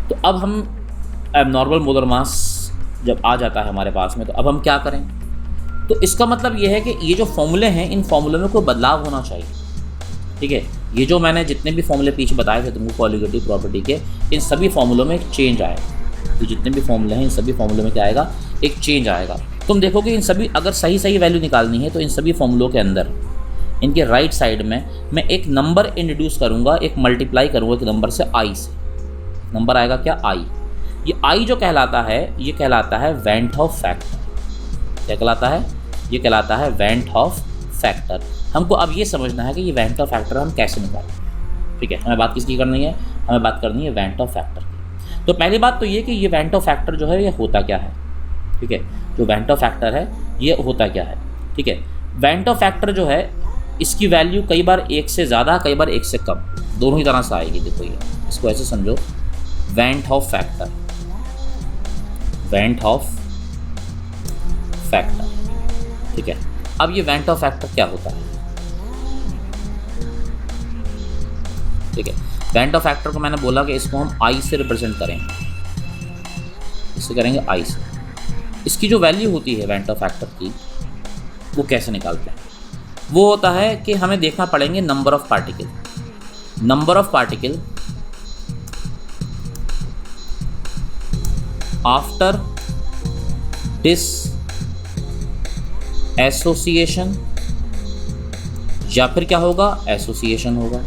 तो अब हम एबनॉर्मल मोलर मास जब आ जाता है हमारे पास में, तो अब हम क्या करें। तो इसका मतलब ये है कि ये जो फॉर्मूले हैं, इन फॉर्मूले में कोई बदलाव होना चाहिए, ठीक है। ये जो मैंने जितने भी फॉर्मूले पीछे बताए थे तुमको कॉलिगेटिव प्रॉपर्टी के, इन सभी फॉर्मूलों में एक चेंज आएगा। तो जितने भी फॉर्मूले हैं इन सभी फॉर्मूले में क्या आएगा, एक चेंज आएगा। तुम देखोगे इन सभी, अगर सही सही वैल्यू निकालनी है तो इन सभी फॉर्मूलों के अंदर इनके राइट साइड में मैं एक नंबर इंट्रोड्यूस करूँगा, एक मल्टीप्लाई करूँगा एक नंबर से, आई से। नंबर आएगा क्या, आई। ये आई जो कहलाता है, ये कहलाता है वेंट ऑफ फैक्टर। क्या कहलाता है, ये कहलाता है वेंट ऑफ फैक्टर। हमको अब ये समझना है कि ये वेंट ऑफ फैक्टर हम कैसे निकालें, ठीक है। हमें बात किसकी करनी है, हमें बात करनी है वेंट ऑफ फैक्टर की। तो पहली बात तो ये कि ये वेंटो फैक्टर जो है ये होता क्या है, ठीक है। जो वेंटो फैक्टर है ये होता क्या है, ठीक है। वेंटो फैक्टर जो है इसकी वैल्यू कई बार 1 से ज़्यादा, कई बार 1 से कम, दोनों ही तरह से आएगी। देखो ये इसको ऐसे समझो, went of factor, went of factor, ठीक है। अब ये वेंट ऑफ फैक्टर क्या होता है, ठीक है। वेंट ऑफ फैक्टर को मैंने बोला कि इसको हम आई से रिप्रेजेंट करेंगे, इससे करेंगे आई से। इसकी जो वैल्यू होती है वेंट ऑफ फैक्टर की, वो कैसे निकालते हैं, वो होता है कि हमें देखना पड़ेंगे number of particle, number of particle after dissociation, या फिर क्या होगा, एसोसिएशन होगा,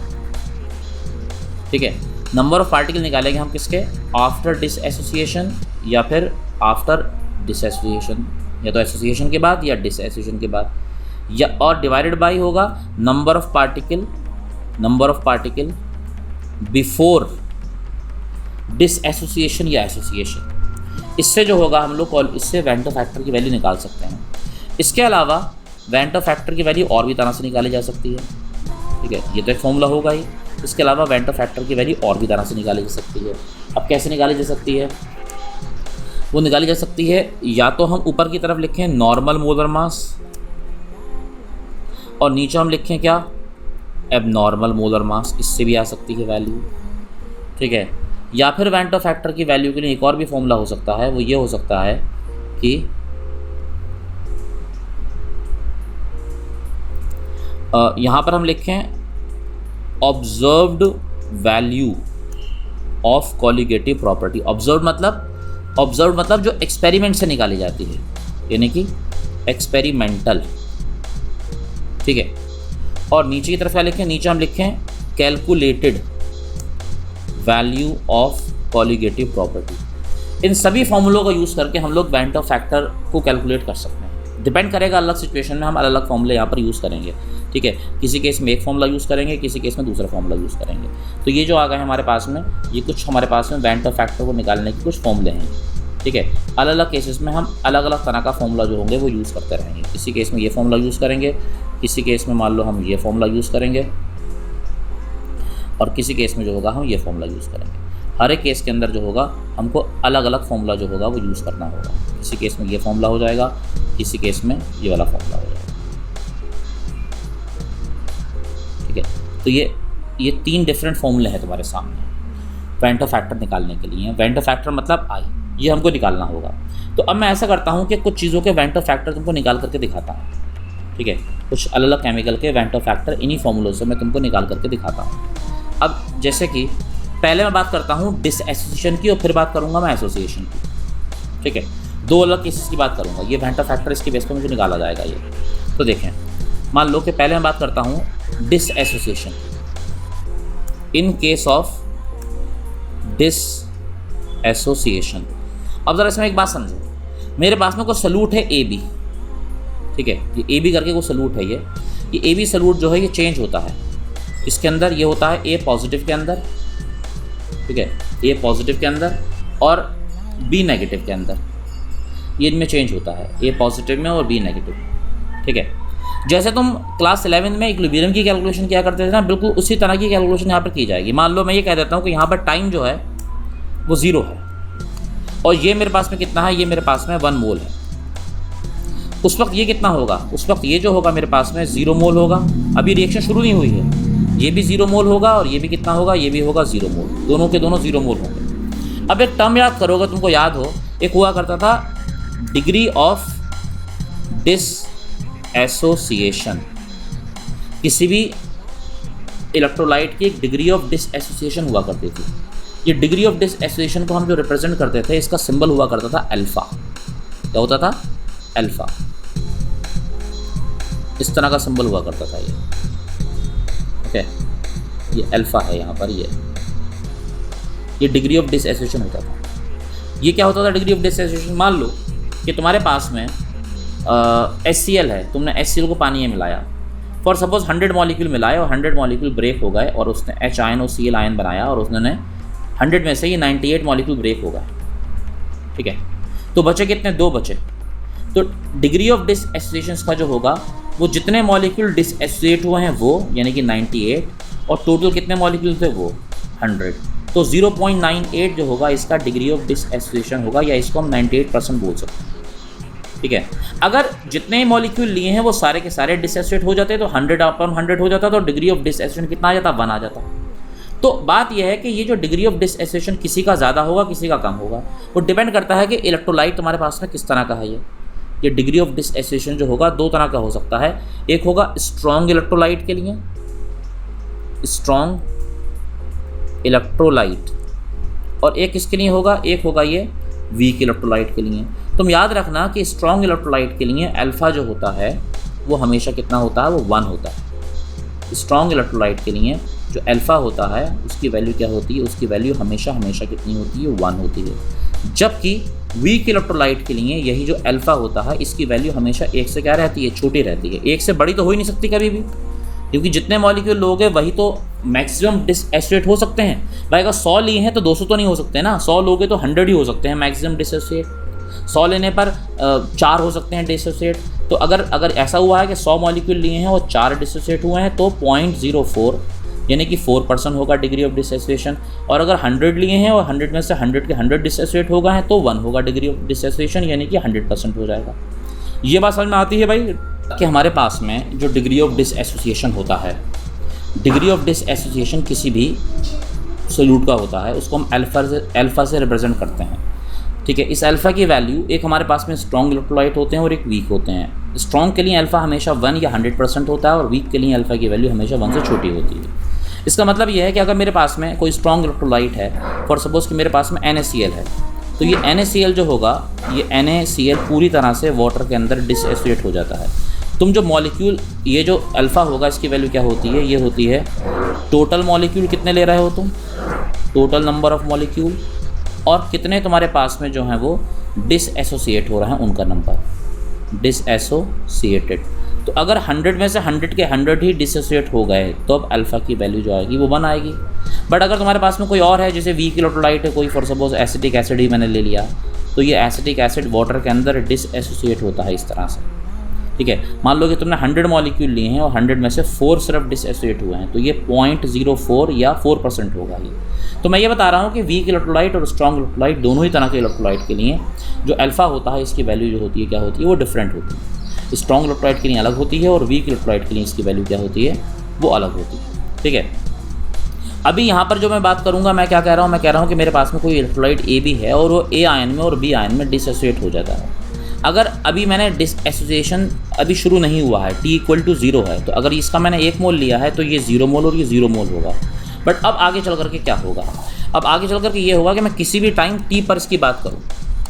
ठीक है। नंबर ऑफ पार्टिकल निकालेंगे हम किसके, आफ्टर डिस एसोसिएशन या फिर आफ्टर डिस एसोसिएशन, या तो एसोसिएशन के बाद या डिस एसोसिएशन के बाद, या और डिवाइडेड बाय होगा number of particle, number of particle before dissociation या एसोसिएशन। इससे जो होगा हम लोग इससे वेंटो फैक्टर की वैल्यू निकाल सकते हैं। इसके अलावा वेंटो फैक्टर की वैल्यू और भी तरह से निकाली जा सकती है, ठीक है। ये तो एक फॉर्मूला होगा ही। इसके अलावा वेंटो फैक्टर की वैल्यू और भी तरह से निकाली जा सकती है। अब कैसे निकाली जा सकती है, वो निकाली जा सकती है या तो हम ऊपर की तरफ लिखें नॉर्मल मोलर मास, और नीचे हम लिखें क्या, एबनॉर्मल मोलर मास, इससे भी आ सकती है वैल्यू, ठीक है। या फिर वेंटो फैक्टर की वैल्यू के लिए एक और भी फॉर्मूला हो सकता है, वो ये हो सकता है कि यहाँ पर हम लिखें observed value of colligative property. Observe मतलब जो एक्सपेरिमेंट से निकाली जाती है, यानी कि एक्सपेरिमेंटल, ठीक है। और नीचे की तरफ क्या लिखें, नीचे हम लिखें calculated value of colligative property. इन सभी फॉर्मूलों का यूज़ करके हम लोग वेंटो फैक्टर को कैलकुलेट कर सकते हैं। डिपेंड करेगा अलग सिचुएशन में हम अलग अलग फॉर्मूले यहाँ पर यूज़ करेंगे, ठीक है। किसी केस में एक फॉर्मूला यूज़ करेंगे, किसी केस में दूसरा फॉर्मूला यूज़ करेंगे। तो ये जो आ गए हमारे पास में, ये कुछ हमारे पास में वेंटो फैक्टर को निकालने के कुछ फॉर्मूले हैं, ठीक है। अलग अलग केसेस में हम अलग अलग तरह का फॉर्मूला जो होंगे वो यूज़ करते रहेंगे। किसी केस में ये फॉर्मूला यूज़ करेंगे, किसी केस में मान लो हम ये फॉर्मूला यूज़ करेंगे, और किसी केस में जो होगा हम ये फॉर्मूला यूज़ करेंगे। हर एक केस के अंदर जो होगा हमको अलग अलग फॉर्मूला जो होगा वो यूज़ करना होगा। किसी केस में ये फॉर्मूला हो जाएगा, किसी केस में ये वाला फॉर्मूला हो जाएगा, ठीक है। तो ये 3 डिफरेंट फॉर्मूले हैं तुम्हारे सामने वेंटो फैक्टर निकालने के लिए। वेंटो फैक्टर मतलब आई, ये हमको निकालना होगा। तो अब मैं ऐसा करता हूँ कि कुछ चीज़ों के वेंटो फैक्टर तुमको निकाल करके दिखाता हूँ, ठीक है। कुछ अलग अलग केमिकल के वेंटो फैक्टर इन्हीं फॉर्मूलों से मैं तुमको निकाल करके दिखाता हूँ। अब जैसे कि पहले मैं बात करता हूँ डिस एसोसिएशन की, और फिर बात करूँगा मैं एसोसिएशन की, ठीक है। 2 अलग केसेस की बात करूँगा। ये वेंटो फैक्टर इसके बेस पर मुझे निकाला जाएगा ये। तो देखें, मान लो कि पहले मैं बात करता हूँ डिस एसोसिएशन की। In case of dissociation, अब ज़रा इसमें एक बात समझो, मेरे पास में कोई सल्यूट है AB, ठीक है। ये AB करके कोई सल्यूट है, ये AB सल्यूट जो है ये चेंज होता है। इसके अंदर ये होता है A पॉजिटिव के अंदर, ठीक है, A पॉजिटिव के अंदर और B नेगेटिव के अंदर, ये इनमें चेंज होता है, A पॉजिटिव में और B नेगेटिव, ठीक है। जैसे तुम क्लास 11 में इक्विलिब्रियम की कैलकुलेशन किया करते थे ना, बिल्कुल उसी तरह की कैलकुलेशन यहाँ पर की जाएगी। मान लो मैं ये कह देता हूँ कि यहाँ पर टाइम जो है वो 0 है, और ये मेरे पास में कितना है, ये मेरे पास में 1 मोल है। उस वक्त ये कितना होगा, उस वक्त ये जो होगा मेरे पास में 0 मोल होगा। अभी रिएक्शन शुरू नहीं हुई है, ये भी 0 मोल होगा और ये भी कितना होगा, ये भी होगा 0 मोल, दोनों के दोनों 0 मोल होंगे। अब एक टर्म याद करोगे, तुमको याद हो, एक हुआ करता था डिग्री ऑफ डिस एसोसिएशन। किसी भी इलेक्ट्रोलाइट की एक डिग्री ऑफ डिस एसोसिएशन हुआ करती थी। ये डिग्री ऑफ डिस एसोसिएशन को हम जो रिप्रेजेंट करते थे, इसका सिंबल हुआ करता था अल्फा। क्या होता था, अल्फा। इस तरह का सिंबल हुआ करता था ये, ओके। ये अल्फा है यहाँ पर, ये डिग्री ऑफ डिस एसोसिएशन होता था। ये क्या होता था डिग्री ऑफ डिस एसोसिएशन, मान लो कि तुम्हारे पास में HCl है, तुमने HCl को पानी में मिलाया, फॉर सपोज 100 मॉलिक्यूल मिलाए और 100 मॉलिक्यूल ब्रेक हो गए और उसने H आयन और Cl आयन बनाया और उसने 100 में से ये 98 मॉलिक्यूल ब्रेक हो गए, ठीक है। तो बचे कितने, 2 बचे। तो डिग्री ऑफ डिसएसोसिएशन का जो होगा वो जितने मॉलिक्यूल डिसएसोसिएट हुए हैं वो, यानी कि 98, और टोटल कितने मॉलिक्यूल थे वो 100। तो 0.98 जो होगा इसका डिग्री ऑफ डिसएसोसिएशन होगा, या इसको हम 98% बोल सकते हैं, ठीक है। अगर जितने मॉलिक्यूल लिए हैं वो सारे के सारे डिसएसोसिएट हो जाते तो 100/100 हो जाता, तो डिग्री ऑफ डिसएसोसिएशन कितना आ जाता, 1 आ जाता। तो बात यह है कि ये जो डिग्री ऑफ डिसएसोसिएशन किसी का ज़्यादा होगा किसी का कम होगा, वो डिपेंड करता है कि इलेक्ट्रोलाइट तुम्हारे पास में किस तरह का है। ये डिग्री ऑफ डिसएसोसिएशन जो होगा 2 तरह का हो सकता है। एक होगा स्ट्रॉन्ग इलेक्ट्रोलाइट के लिए, स्ट्रॉन्ग इलेक्ट्रोलाइट, और एक किसके लिए होगा, एक होगा ये वीक इलेक्ट्रोलाइट के लिए। तुम याद रखना कि स्ट्रॉन्ग इलेक्ट्रोलाइट के लिए अल्फ़ा जो होता है वो हमेशा कितना होता है, वो 1 होता है। स्ट्रॉन्ग इलेक्ट्रोलाइट के लिए जो अल्फ़ा होता है उसकी वैल्यू क्या होती है, उसकी वैल्यू हमेशा कितनी होती है, 1 होती है। जबकि वीक इलेक्ट्रोलाइट के लिए यही जो अल्फ़ा होता है इसकी वैल्यू हमेशा 1 से क्या रहती है, छोटी रहती है। 1 से बड़ी तो हो ही नहीं सकती कभी भी, क्योंकि जितने मॉलिक्यूल लोगे वही तो मैक्सिमम डिसएसोसिएट हो सकते हैं। भाई अगर 100 लिए हैं तो 200 तो नहीं हो सकते ना, 100 लोगे तो 100 ही हो सकते हैं मैक्सिमम डिसएसोसिएट। 100 लेने पर 4 हो सकते हैं डिसएसोसिएट। तो अगर ऐसा हुआ है कि 100 मॉलिक्यूल लिए हैं और 4 डिसएसोसिएट हुए हैं तो 0.04 यानी कि 4% होगा डिग्री ऑफ डिसएसोसिएशन। और अगर 100 लिए हैं और 100 में से 100 के 100 डिसएसोसिएट हो गए हैं तो 1 होगा डिग्री ऑफ डिसएसोसिएशन, यानी कि 100% हो जाएगा। ये बात समझ में आती है भाई कि हमारे पास में जो डिग्री ऑफ डिसएसोसिएशन होता है, डिग्री ऑफ डिसएसोसिएशन किसी भी सोल्यूट का होता है, उसको हम अल्फ़ा से रिप्रेजेंट करते हैं, ठीक है। इस अल्फ़ा की वैल्यू, एक हमारे पास में स्ट्रॉन्ग इलेक्ट्रोलाइट होते हैं और एक वीक होते हैं। स्ट्रॉन्ग के लिए अल्फ़ा हमेशा 1 या 100% होता है और वीक के लिए अल्फ़ा की वैल्यू हमेशा 1 से छोटी होती है। इसका मतलब यह है कि अगर मेरे पास में कोई स्ट्रॉन्ग इलेक्ट्रोलाइट है, फॉर सपोज़ कि मेरे पास में NaCl है, तो ये NaCl जो होगा, ये NaCl पूरी तरह से वाटर के अंदर डिसएसोसिएट हो जाता है। तुम जो मॉलिक्यूल, ये जो अल्फ़ा होगा इसकी वैल्यू क्या होती है, ये होती है टोटल मॉलिक्यूल कितने ले रहे हो तुम, टोटल नंबर ऑफ मॉलिक्यूल, और कितने तुम्हारे पास में जो हैं वो डिसएसोसिएट हो रहे हैं उनका नंबर, डिसएसोसिएटेड। तो अगर 100 में से 100 के 100 ही डिसएसोसिएट हो गए तो अब अल्फ़ा की वैल्यू जो आएगी वो 1 आएगी। बट अगर तुम्हारे पास में कोई और है, जैसे वीक इलेक्ट्रोलाइट है कोई, फॉर सपोज एसिटिक एसिड ही मैंने ले लिया, तो ये एसिटिक एसिड वाटर के अंदर डिसएसोसिएट होता है इस तरह से, ठीक है। मान लो कि तुमने 100 मॉलिक्यूल लिए हैं और 100 में से 4 सिर्फ डिसएसोसिएट हुए हैं, तो ये 0.04 या 4% होगा ये। तो मैं ये बता रहा हूँ कि वीक इलेक्ट्रोलाइट और स्ट्रॉन्ग इलेक्ट्रोलाइट दोनों ही तरह के इलेक्ट्रोलाइट के लिए जो अल्फ़ा होता है इसकी वैल्यू जो होती है क्या होती है, वो डिफरेंट होती है। स्ट्रॉन्ग इलेक्ट्रोलाइट के लिए अलग होती है और वीक इलेक्ट्रोलाइट के लिए इसकी वैल्यू क्या होती है, वो अलग होती है, ठीक है। अभी यहाँ पर जो मैं बात करूँगा, मैं क्या कह रहा हूँ, मैं कह रहा हूँ कि मेरे पास में कोई इलेक्ट्रोलाइट A भी है और वो A आयन में और B आयन में डिसएसोसिएट हो जाता है। अगर अभी मैंने डिसएसोसिएशन अभी शुरू नहीं हुआ है, T = 0 है, तो अगर इसका मैंने 1 मोल लिया है तो ये 0 मोल और ये 0 मोल होगा। बट अब आगे चल करके क्या होगा, अब आगे चल करके ये होगा कि मैं किसी भी टाइम T पर इसकी बात करूँ,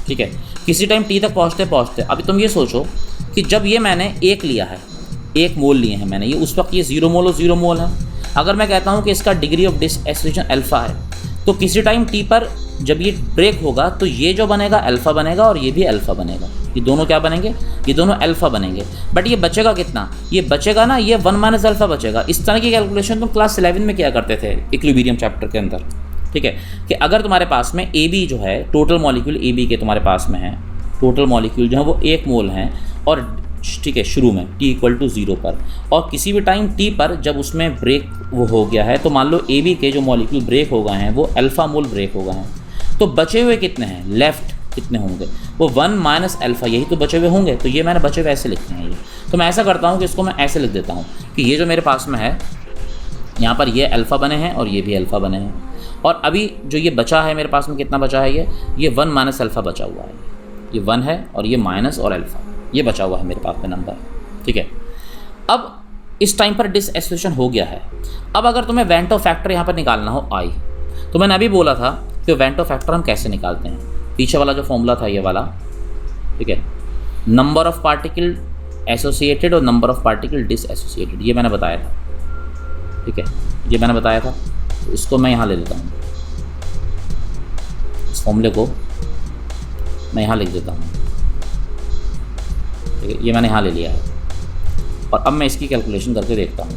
ठीक है, किसी टाइम T तक पहुँचते अभी तुम ये सोचो कि जब ये मैंने 1 लिया है, 1 मोल लिए हैं मैंने, ये उस वक्त ये 0 मोल और 0 मोल है। अगर मैं कहता हूँ कि इसका डिग्री ऑफ डिसएसोसिएशन अल्फ़ा है, तो किसी टाइम T पर जब ये ब्रेक होगा तो ये जो बनेगा अल्फ़ा बनेगा और ये भी अल्फ़ा बनेगा। ये दोनों क्या बनेंगे, ये दोनों अल्फ़ा बनेंगे। बट ये बचेगा कितना, ये बचेगा ना, ये 1 - अल्फ़ा बचेगा। इस तरह की कैलकुलेशन तुम क्लास 11 में किया करते थे इक्विलिब्रियम चैप्टर के अंदर, ठीक है, कि अगर तुम्हारे पास में AB जो है, टोटल मॉलिक्यूल AB के तुम्हारे पास में है, टोटल मॉलिक्यूल जो है वो 1 मोल हैं और ठीक है शुरू में T = 0 पर, और किसी भी टाइम T पर जब उसमें ब्रेक वो हो गया है, तो मान लो AB के जो मॉलिक्यूल ब्रेक हो गए हैं वो अल्फ़ा मोल ब्रेक हो गए हैं, तो बचे हुए कितने हैं, लेफ़्ट कितने होंगे, वो 1 - अल्फ़ा, यही तो बचे हुए होंगे। तो ये मैंने बचे हुए ऐसे लिखते हैं ये, तो मैं ऐसा करता हूँ कि इसको मैं ऐसे लिख देता हूँ कि ये जो मेरे पास में है यहाँ पर ये अल्फ़ा बने हैं और ये भी अल्फ़ा बने हैं, और अभी जो ये बचा है मेरे पास में कितना बचा है, ये 1 - अल्फ़ा बचा हुआ है, ये 1 है और ये माइनस और अल्फ़ा ये बचा हुआ है मेरे पास में नंबर, ठीक है। अब इस टाइम पर डिसएसोसिएशन हो गया है। अब अगर तुम्हें वेंटो फैक्टर यहाँ पर निकालना हो I, तो मैंने अभी बोला था कि वेंटो फैक्टर हम कैसे निकालते हैं, पीछे वाला जो फॉर्मूला था ये वाला, ठीक है, नंबर ऑफ पार्टिकल एसोसिएटेड और नंबर ऑफ पार्टिकल डिसएसोसिएटेड, ये मैंने बताया था, ठीक है, ये मैंने बताया था। तो इसको मैं यहाँ ले लेता हूँ, इस फॉर्मूले को मैं यहाँ लिख देता हूँ, ठीक है, ये मैंने यहाँ ले लिया है। और अब मैं इसकी कैलकुलेशन करके देखता हूँ,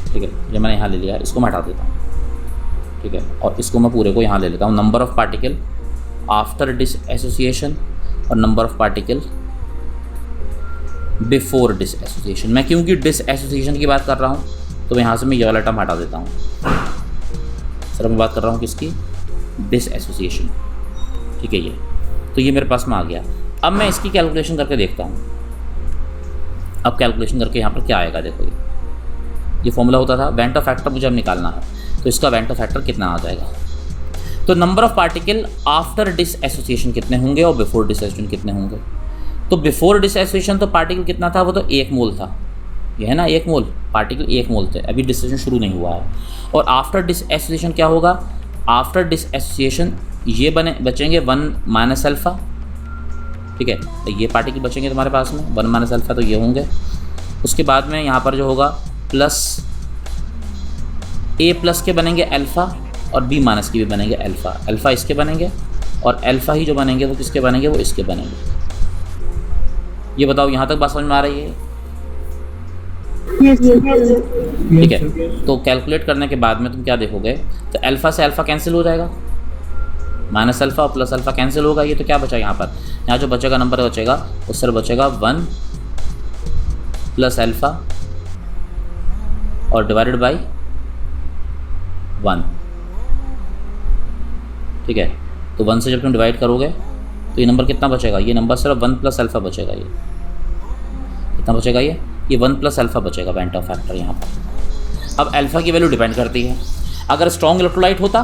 ठीक है, ये मैंने यहाँ ले लिया है, इसको मैं हटा देता हूँ, ठीक है, और इसको मैं पूरे को यहाँ ले लेता हूँ, number of particle after disassociation और number of particle before disassociation. मैं क्योंकि डिसएसोसिएशन की बात कर रहा हूँ तो यहाँ से मैं ये वाला टर्म हटा देता हूँ। सर मैं बात कर रहा हूँ किसकी, डिसएसोसिएशन, ठीक है। ये तो ये मेरे पास में आ गया। अब मैं इसकी कैलकुलेशन करके देखता हूँ। अब कैलकुलेशन करके यहाँ पर क्या आएगा, देखो ये फॉर्मूला होता था वेंटर फैक्टर मुझे अब निकालना है, तो इसका वेंटर फैक्टर कितना आ जाएगा। तो number of particle after dissociation कितने होंगे और बिफोर डिसएसोसिएशन कितने होंगे। तो बिफोर डिसएसोसिएशन तो पार्टिकल कितना था, वो तो 1 मोल था, ये है ना 1 मोल, पार्टिकल 1 मोल थे, अभी डिसएसोसिएशन शुरू नहीं हुआ है। और आफ्टर डिसएसोसिएशन क्या होगा, आफ्टर डिसएसोसिएशन ये बचेंगे 1 माइनस अल्फ़ा, ठीक है। तो ये पार्टिकल बचेंगे तुम्हारे पास में 1 माइनस अल्फ़ा, तो ये होंगे। उसके बाद में यहाँ पर जो होगा प्लस ए प्लस के बनेंगे अल्फ़ा और बी माइनस के भी बनेंगे अल्फ़ा। अल्फ़ा इसके बनेंगे और अल्फ़ा ही जो बनेंगे वो किसके बनेंगे, वो इसके बनेंगे। ये बताओ यहाँ तक बात समझ में आ रही है। ठीक है, तो कैलकुलेट करने के बाद में तुम क्या देखोगे, तो अल्फ़ा से अल्फ़ा कैंसिल हो जाएगा, माइनस अल्फ़ा और प्लस अल्फ़ा कैंसिल होगा। ये तो क्या बचा यहाँ पर, यहाँ जो बचेगा नंबर बचेगा उस सर बचेगा 1 प्लस अल्फ़ा और डिवाइडेड बाई 1, ठीक है। तो 1 से जब तुम डिवाइड करोगे तो ये नंबर कितना बचेगा, ये नंबर सिर्फ 1 प्लस अल्फ़ा बचेगा। ये कितना बचेगा, ये 1 प्लस अल्फ़ा बचेगा वेंटर फैक्टर यहाँ पर। अब अल्फ़ा की वैल्यू डिपेंड करती है, अगर स्ट्रॉन्ग इलेक्ट्रोलाइट होता,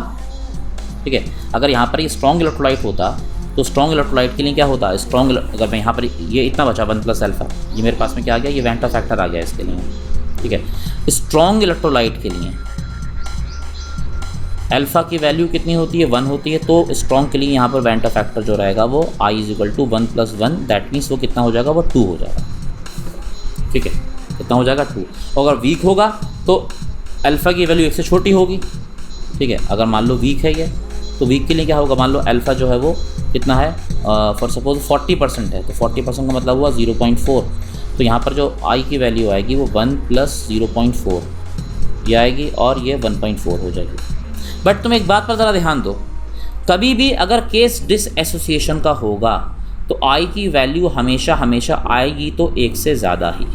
ठीक है, अगर यहाँ पर ये स्ट्रॉन्ग इलेक्ट्रोलाइट होता तो स्ट्रॉन्ग इलेक्ट्रोलाइट के लिए क्या होता है, स्ट्रॉन्ग अगर मैं यहाँ पर ये इतना बचा 1 प्लस अल्फ़ा, ये मेरे पास में क्या आ गया, ये वेंटर फैक्टर आ गया इसके लिए, ठीक है। स्ट्रॉन्ग इलेक्ट्रोलाइट के लिए अल्फ़ा की वैल्यू कितनी होती है, 1 होती है। तो स्ट्रॉन्ग के लिए यहाँ पर वेंटर फैक्टर जो रहेगा वो I = 1 + 1, दैट मीन्स वो कितना हो जाएगा, वो 2 हो जाएगा, ठीक है। कितना हो जाएगा, 2। और अगर वीक होगा तो अल्फ़ा की वैल्यू 1 से छोटी होगी, ठीक है। अगर मान लो वीक है ये, तो वीक के लिए क्या होगा, मान लो अल्फ़ा जो है वो कितना है, फॉर सपोज 40% है, तो 40% का मतलब हुआ 0.4। तो यहाँ पर जो I की वैल्यू आएगी वो 1 + 0.4 ये आएगी और ये 1.4 हो जाएगी। बट तुम एक बात पर ज़रा ध्यान दो, कभी भी अगर केस डिसएसोसिएशन का होगा तो I की वैल्यू हमेशा हमेशा आएगी तो 1 से ज़्यादा ही,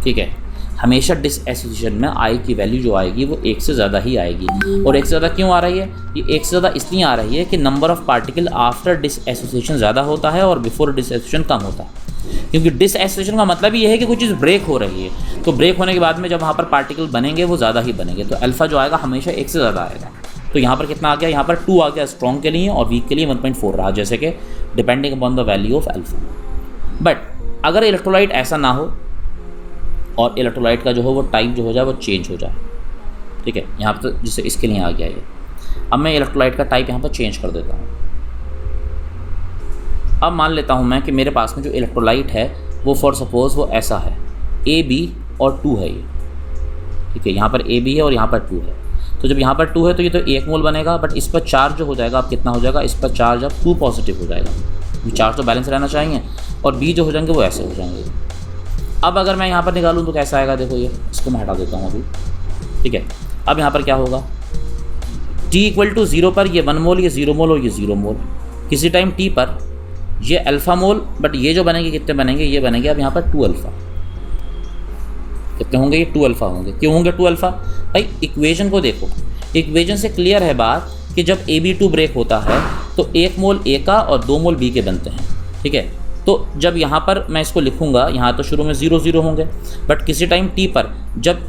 ठीक है। हमेशा डिसएसोसिएशन में I की वैल्यू जो आएगी वो 1 से ज़्यादा ही आएगी। और 1 से ज़्यादा क्यों आ रही है, ये 1 से ज़्यादा इसलिए आ रही है कि number of particle after dissociation ज़्यादा होता है और बिफोर डिसएसोसिएशन कम होता है। क्योंकि डिसएसोसिएशन का मतलब ये है कि कोई चीज़ ब्रेक हो रही है, तो ब्रेक होने के बाद में जब वहाँ पर पार्टिकल बनेंगे वो ज़्यादा ही बनेंगे, तो अल्फ़ा जो आएगा हमेशा 1 से ज़्यादा आएगा। तो यहाँ पर कितना आ गया, यहाँ पर 2 आ गया स्ट्रॉन्ग के लिए और वीक के लिए 1.4 रहा, जैसे कि depending upon the value of alpha. But अगर इलेक्ट्रोलाइट ऐसा ना हो और इलेक्ट्रोलाइट का जो हो वो टाइप जो हो जाए वो चेंज हो जाए, ठीक है। यहाँ पर तो जैसे इसके लिए आ गया ये, अब मैं इलेक्ट्रोलाइट का टाइप यहाँ पर चेंज कर देता हूँ। अब मान लेता हूँ मैं कि मेरे पास में जो इलेक्ट्रोलाइट है वो फॉर सपोज वो ऐसा है, AB और 2 है ये, ठीक है। यहाँ पर AB है और यहाँ पर 2 है। तो जब यहाँ पर 2 है तो ये तो 1 मोल बनेगा, बट इस पर चार्ज जो हो जाएगा अब कितना हो जाएगा, इस पर चार्ज अब 2 पॉजिटिव हो जाएगा। ये चार्ज तो बैलेंस रहना चाहिए, और B जो हो जाएंगे वो ऐसे हो जाएंगे। अब अगर मैं यहाँ पर निकालूँ तो कैसा आएगा, देखो ये, इसको मैं हटा देता हूँ अभी, ठीक है। अब यहाँ पर क्या होगा, T = 0 पर ये 1 मोल, ये 0 मोल और ये 0 मोल। किसी टाइम T पर ये अल्फ़ा मोल, बट ये जो बनेंगे कितने बनेंगे, ये बनेंगे अब यहाँ पर 2 अल्फ़ा। कितने होंगे, ये 2 अल्फ़ा होंगे। क्यों होंगे 2 अल्फ़ा, भाई इक्वेशन को देखो, इक्वेशन से क्लियर है बात कि जब AB2 ब्रेक होता है तो 1 मोल A का और 2 मोल B के बनते हैं, ठीक है। तो जब यहाँ पर मैं इसको लिखूँगा, यहाँ तो शुरू में 0 0 होंगे, बट किसी टाइम T पर जब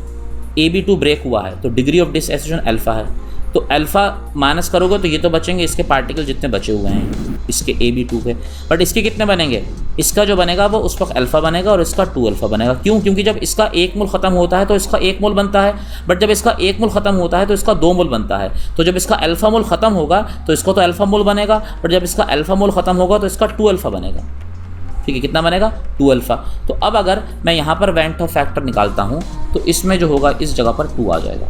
AB2 ब्रेक हुआ है तो डिग्री ऑफ डिसएसोसिएशन अल्फ़ा है, तो अल्फ़ा माइनस करोगे तो ये तो बचेंगे इसके पार्टिकल जितने बचे हुए हैं इसके AB2 के, बट इसके कितने बनेंगे, इसका जो बनेगा वो उस वक्त अल्फ़ा बनेगा और इसका 2 अल्फ़ा बनेगा। क्यों, क्योंकि जब इसका 1 मोल ख़त्म होता है तो इसका 1 मोल बनता है, बट जब इसका 1 मोल ख़त्म होता है तो इसका 2 मोल बनता है। तो जब इसका अल्फ़ा मोल ख़त्म होगा तो इसका तो अल्फ़ा मोल बनेगा, बट जब इसका अल्फ़ा मोल ख़त्म होगा तो इसका 2 अल्फ़ा बनेगा, ठीक है। कितना बनेगा, 2 अल्फ़ा। तो अब अगर मैं यहाँ पर वेंटर फैक्टर निकालता हूँ तो इसमें जो होगा इस जगह पर 2 आ जाएगा,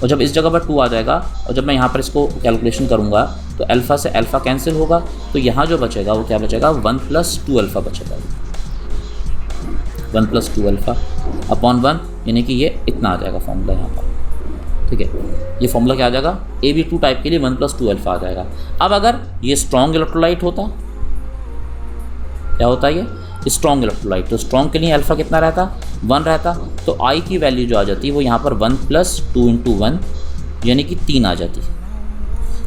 और जब इस जगह पर 2 आ जाएगा और जब मैं यहाँ पर इसको कैलकुलेशन करूँगा तो अल्फ़ा से अल्फ़ा कैंसिल होगा, तो यहाँ जो बचेगा वो क्या बचेगा, 1 + 2 अल्फ़ा बचेगा। 1 + 2 अल्फ़ा अपॉन 1, यानी कि ये इतना आ जाएगा फॉर्मूला यहाँ पर, ठीक है, ये फॉर्मूला क्या आ जाएगा, AB2 टाइप के लिए 1 + 2 अल्फा आ जाएगा। अब अगर ये स्ट्रॉन्ग इलेक्ट्रोलाइट होता, क्या होता है ये स्ट्रॉन्ग इलेक्ट्रोलाइट, तो स्ट्रॉन्ग के लिए अल्फा कितना रहता, 1 रहता, तो आई की वैल्यू जो आ जाती है वो यहाँ पर 1 + 2 × 1 यानी कि 3 आ जाती,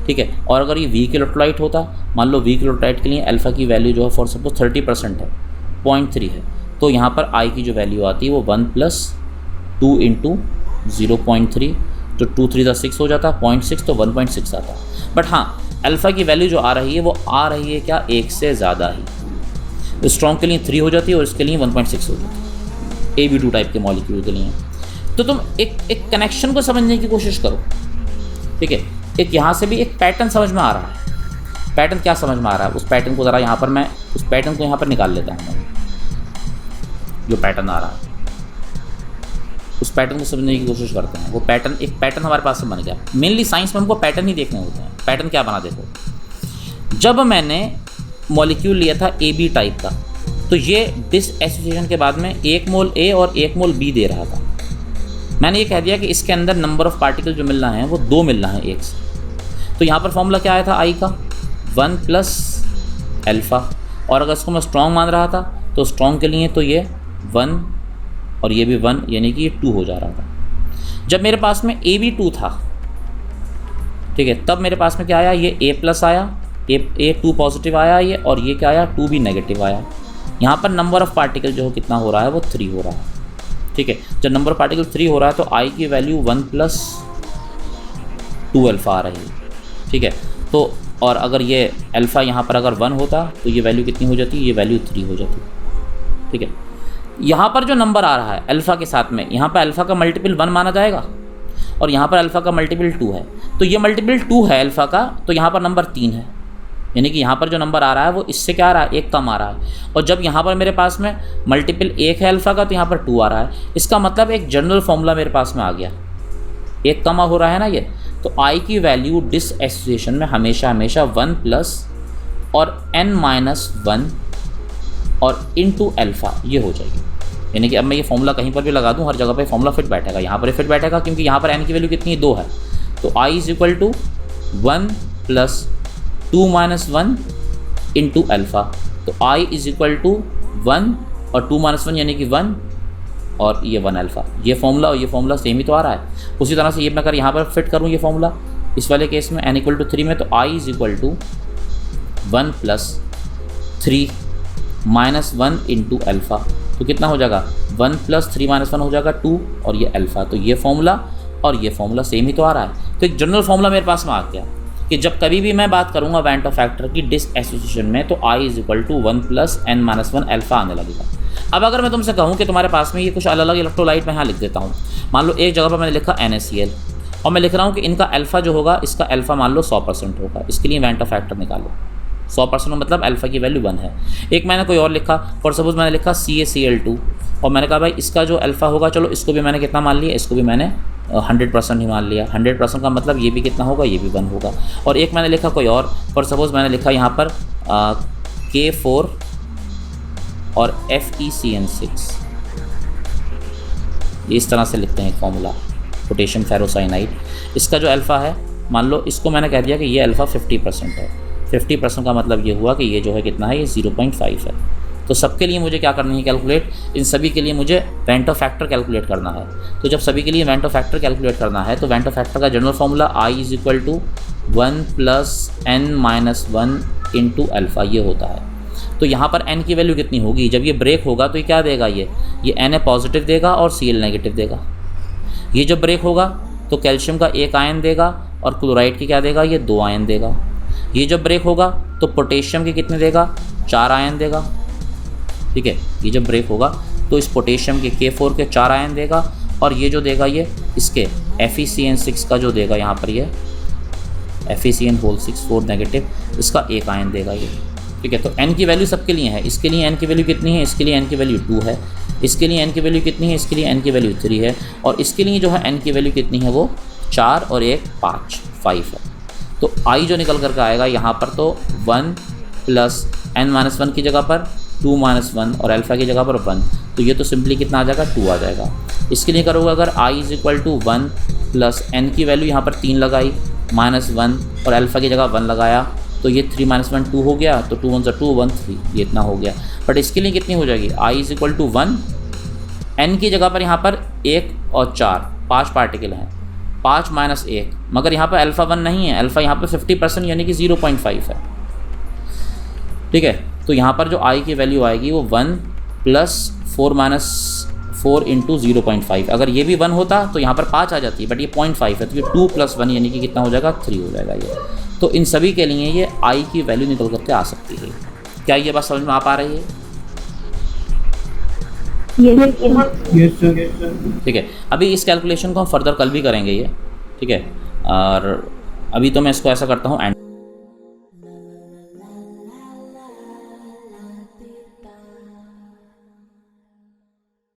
ठीक है। और अगर ये वीक इलेक्ट्रोलाइट होता, मान लो वीक इलेक्ट्रोलाइट के लिए अल्फा की वैल्यू जो है फॉर सपोज 30% है, 0.3 है, तो यहाँ पर आई की जो वैल्यू आती है वो 1 + 2 × 0.3, तो 2 3 6 हो जाता, 0.6 तो 1.6 आता। बट हाँ, अल्फ़ा की वैल्यू जो आ रही है वो आ रही है क्या, 1 से ज़्यादा ही, तो स्ट्रॉन्ग के लिए 3 हो जाती है और इसके लिए 1.6 हो जाती है AB2 टाइप के मॉलिक्यूल के लिए। तो तुम एक कनेक्शन को समझने की कोशिश करो, ठीक है। एक यहाँ से भी एक पैटर्न समझ में आ रहा है। पैटर्न क्या समझ में आ रहा है, उस पैटर्न को ज़रा यहाँ पर मैं उस पैटर्न को यहाँ पर निकाल लेता हूँ। जो पैटर्न आ रहा है उस पैटर्न को समझने की कोशिश करते हैं। वो पैटर्न, एक पैटर्न हमारे पास से बन गया। मेनली साइंस में हमको पैटर्न ही देखने होते हैं। पैटर्न क्या बना, देखो, जब मैंने मॉलिक्यूल लिया था AB टाइप का, तो ये डिस एसोसिएशन के बाद में 1 मोल A और 1 मोल B दे रहा था। मैंने ये कह दिया कि इसके अंदर नंबर ऑफ़ पार्टिकल जो मिलना है वो 2 मिलना है 1 से। तो यहाँ पर फॉर्मूला क्या आया था आई का, 1 + अल्फ़ा, और अगर इसको मैं स्ट्रॉन्ग मान रहा था तो स्ट्रॉन्ग के लिए तो ये 1 और ये भी 1 यानी कि ये 2 हो जा रहा था। जब मेरे पास में AB2 था, ठीक है, तब मेरे पास में क्या आया, ये A+ आया, A2 पॉजिटिव आया ये, और ये क्या आया, 2 भी नेगेटिव आया। यहाँ पर नंबर ऑफ़ पार्टिकल जो कितना हो रहा है वो 3 हो रहा है, ठीक है। जब नंबर ऑफ़ पार्टिकल 3 हो रहा है तो आई की वैल्यू 1 + 2 अल्फ़ा आ रही है, ठीक है। तो और अगर ये अल्फ़ा यहाँ पर अगर 1 होता तो ये वैल्यू कितनी हो जाती, ये वैल्यू 3 हो जाती, ठीक है। यहाँ पर जो नंबर आ रहा है अल्फ़ा के साथ में, यहाँ पर अल्फ़ा का मल्टीपल 1 माना जाएगा और यहाँ पर अल्फ़ा का मल्टीपल 2 है, तो ये मल्टीपल 2 है अल्फ़ा का, तो यहाँ पर नंबर 3 है, यानी कि यहाँ पर जो नंबर आ रहा है वो इससे क्या आ रहा है, 1 कम आ रहा है। और जब यहाँ पर मेरे पास में मल्टीपल 1 है अल्फ़ा का, तो यहाँ पर 2 आ रहा है। इसका मतलब एक जनरल फॉर्मूला मेरे पास में आ गया, 1 कम हो रहा है ना ये, तो आई की वैल्यू डिस एसोसिएशन में हमेशा 1 + और n-1 और इंटू अल्फ़ा ये हो जाएगी। यानी कि अब मैं ये फॉर्मूला कहीं पर भी लगा दूं, हर जगह पे फॉर्मूला फिट बैठेगा। यहाँ पर फिट बैठेगा क्योंकि यहाँ पर n की वैल्यू कितनी है, 2 है, तो I = 1 + 2 - 1 इंटू अल्फ़ा, तो I = 1 और 2 - 1 यानी कि 1 और ये 1 अल्फ़ा। ये फॉर्मूला और ये फॉर्मूला सेम ही तो आ रहा है। उसी तरह से ये मैं अगर यहाँ पर फिट करूँ ये फॉर्मूला इस वाले केस में n = 3 में, तो I = 1 + 3 - 1 इंटू अल्फ़ा, तो कितना हो जाएगा, 1 + 3 - 1 हो जाएगा 2 और ये अल्फ़ा। तो ये फॉर्मूला और ये फॉर्मूला सेम ही तो आ रहा है। तो एक जनरल फॉर्मूला मेरे पास में आ गया कि जब कभी भी मैं बात करूँगा वेंट ऑफ फैक्टर की डिस एसोसिएशन में, तो I = 1 + n-1 अल्फ़ा आने लगेगा। अब अगर मैं तुमसे कहूँ कि तुम्हारे पास में ये कुछ अलग अलग इलेक्ट्रोलाइट मैं यहाँ लिख देता हूँ, मान लो एक जगह पर मैंने लिखा NaCl और मैं लिख रहा हूँ कि इनका अल्फ़ा जो होगा, इसका अल्फ़ा मान लो 100% होगा, इसके लिए वेंट ऑफ फैक्टर निकालो। 100% मतलब अल्फ़ा की वैल्यू 1 है। एक मैंने कोई और लिखा, फॉर सपोज मैंने लिखा CaCl2 और मैंने कहा भाई इसका जो अल्फ़ा होगा, चलो इसको भी मैंने कितना मान लिया, इसको भी मैंने 100% ही मान लिया। 100% का मतलब ये भी कितना होगा, ये भी 1 होगा। और एक मैंने लिखा कोई और, फॉर सपोज मैंने लिखा यहाँ पर K4 और FeCN6, ये इस तरह से लिखते हैं फॉर्मूला, पोटेशियम फेरोसाइनाइड। इसका जो अल्फ़ा है, मान लो इसको मैंने कह दिया कि ये अल्फ़ा 50% है। 50% का मतलब ये हुआ कि ये जो है कितना है, ये 0.5 है। तो सबके लिए मुझे क्या करनी है, कैलकुलेट, इन सभी के लिए मुझे वेंट ऑफ फैक्टर कैलकुलेट करना है। तो जब सभी के लिए वेंट ऑफ फैक्टर कैलकुलेट करना है, तो वेंट ऑफ फैक्टर का general formula I = 1 + n-1 into alpha ये होता है। तो यहाँ पर n की वैल्यू कितनी होगी, जब ये ब्रेक होगा तो ये क्या देगा, ये Na पॉजिटिव देगा और Cl नेगेटिव देगा। ये जब ब्रेक होगा तो कैल्शियम का 1 आयन देगा और क्लोराइड की क्या देगा, ये 2 आयन देगा। ये जब ब्रेक होगा तो पोटेशियम के कितने देगा, 4 आयन देगा, ठीक है। ये जब ब्रेक होगा तो इस पोटेशियम के K4 के 4 आयन देगा और ये जो देगा ये इसके FeCN6 का जो देगा यहाँ पर ये FeCN6 4 नेगेटिव, इसका 1 आयन देगा ये, ठीक है। तो n की वैल्यू सबके लिए है। इसके लिए n की वैल्यू कितनी है, इसके लिए n की वैल्यू 2 है। इसके लिए n की वैल्यू कितनी है, इसके लिए n की वैल्यू 3 है। और इसके लिए जो है n की वैल्यू कितनी है, वो 4 और 1 5 है। तो I जो निकल करके आएगा यहाँ पर, तो 1 + n-1 की जगह पर 2 - 1 और अल्फ़ा की जगह पर 1, तो ये तो सिंपली कितना आ जाएगा, 2 आ जाएगा। इसके लिए करोगे अगर i is equal to 1 plus n की वैल्यू यहाँ पर 3 लगाई -1 और अल्फ़ा की जगह 1 लगाया तो ये 3 - 1 2 हो गया, तो 2 1 2 1 3, ये इतना हो गया। बट इसके लिए कितनी हो जाएगी, i is equal to 1, n की जगह पर यहाँ पर 1 और 4 5 पार्टिकल हैं, 5 - 1, मगर यहाँ पर अल्फ़ा 1 नहीं है, अल्फ़ा यहाँ पर 50% यानी कि 0.5 है। ठीक है, तो यहाँ पर जो i की वैल्यू आएगी वो 1 प्लस 4 इंटू 0.5, अगर ये भी 1 होता तो यहाँ पर 5 आ जाती है, बट ये 0.5 है, तो ये 2 + 1 यानी कि कितना हो जाएगा, 3 हो जाएगा ये। तो इन सभी के लिए ये i की वैल्यू निकल करके आ सकती है। क्या ये बात समझ में आ पा रही है? Yes sir. ठीक है, अभी इस कैलकुलेशन को हम फर्दर कल भी करेंगे ये, ठीक है। और अभी तो मैं इसको ऐसा करता हूँ एंड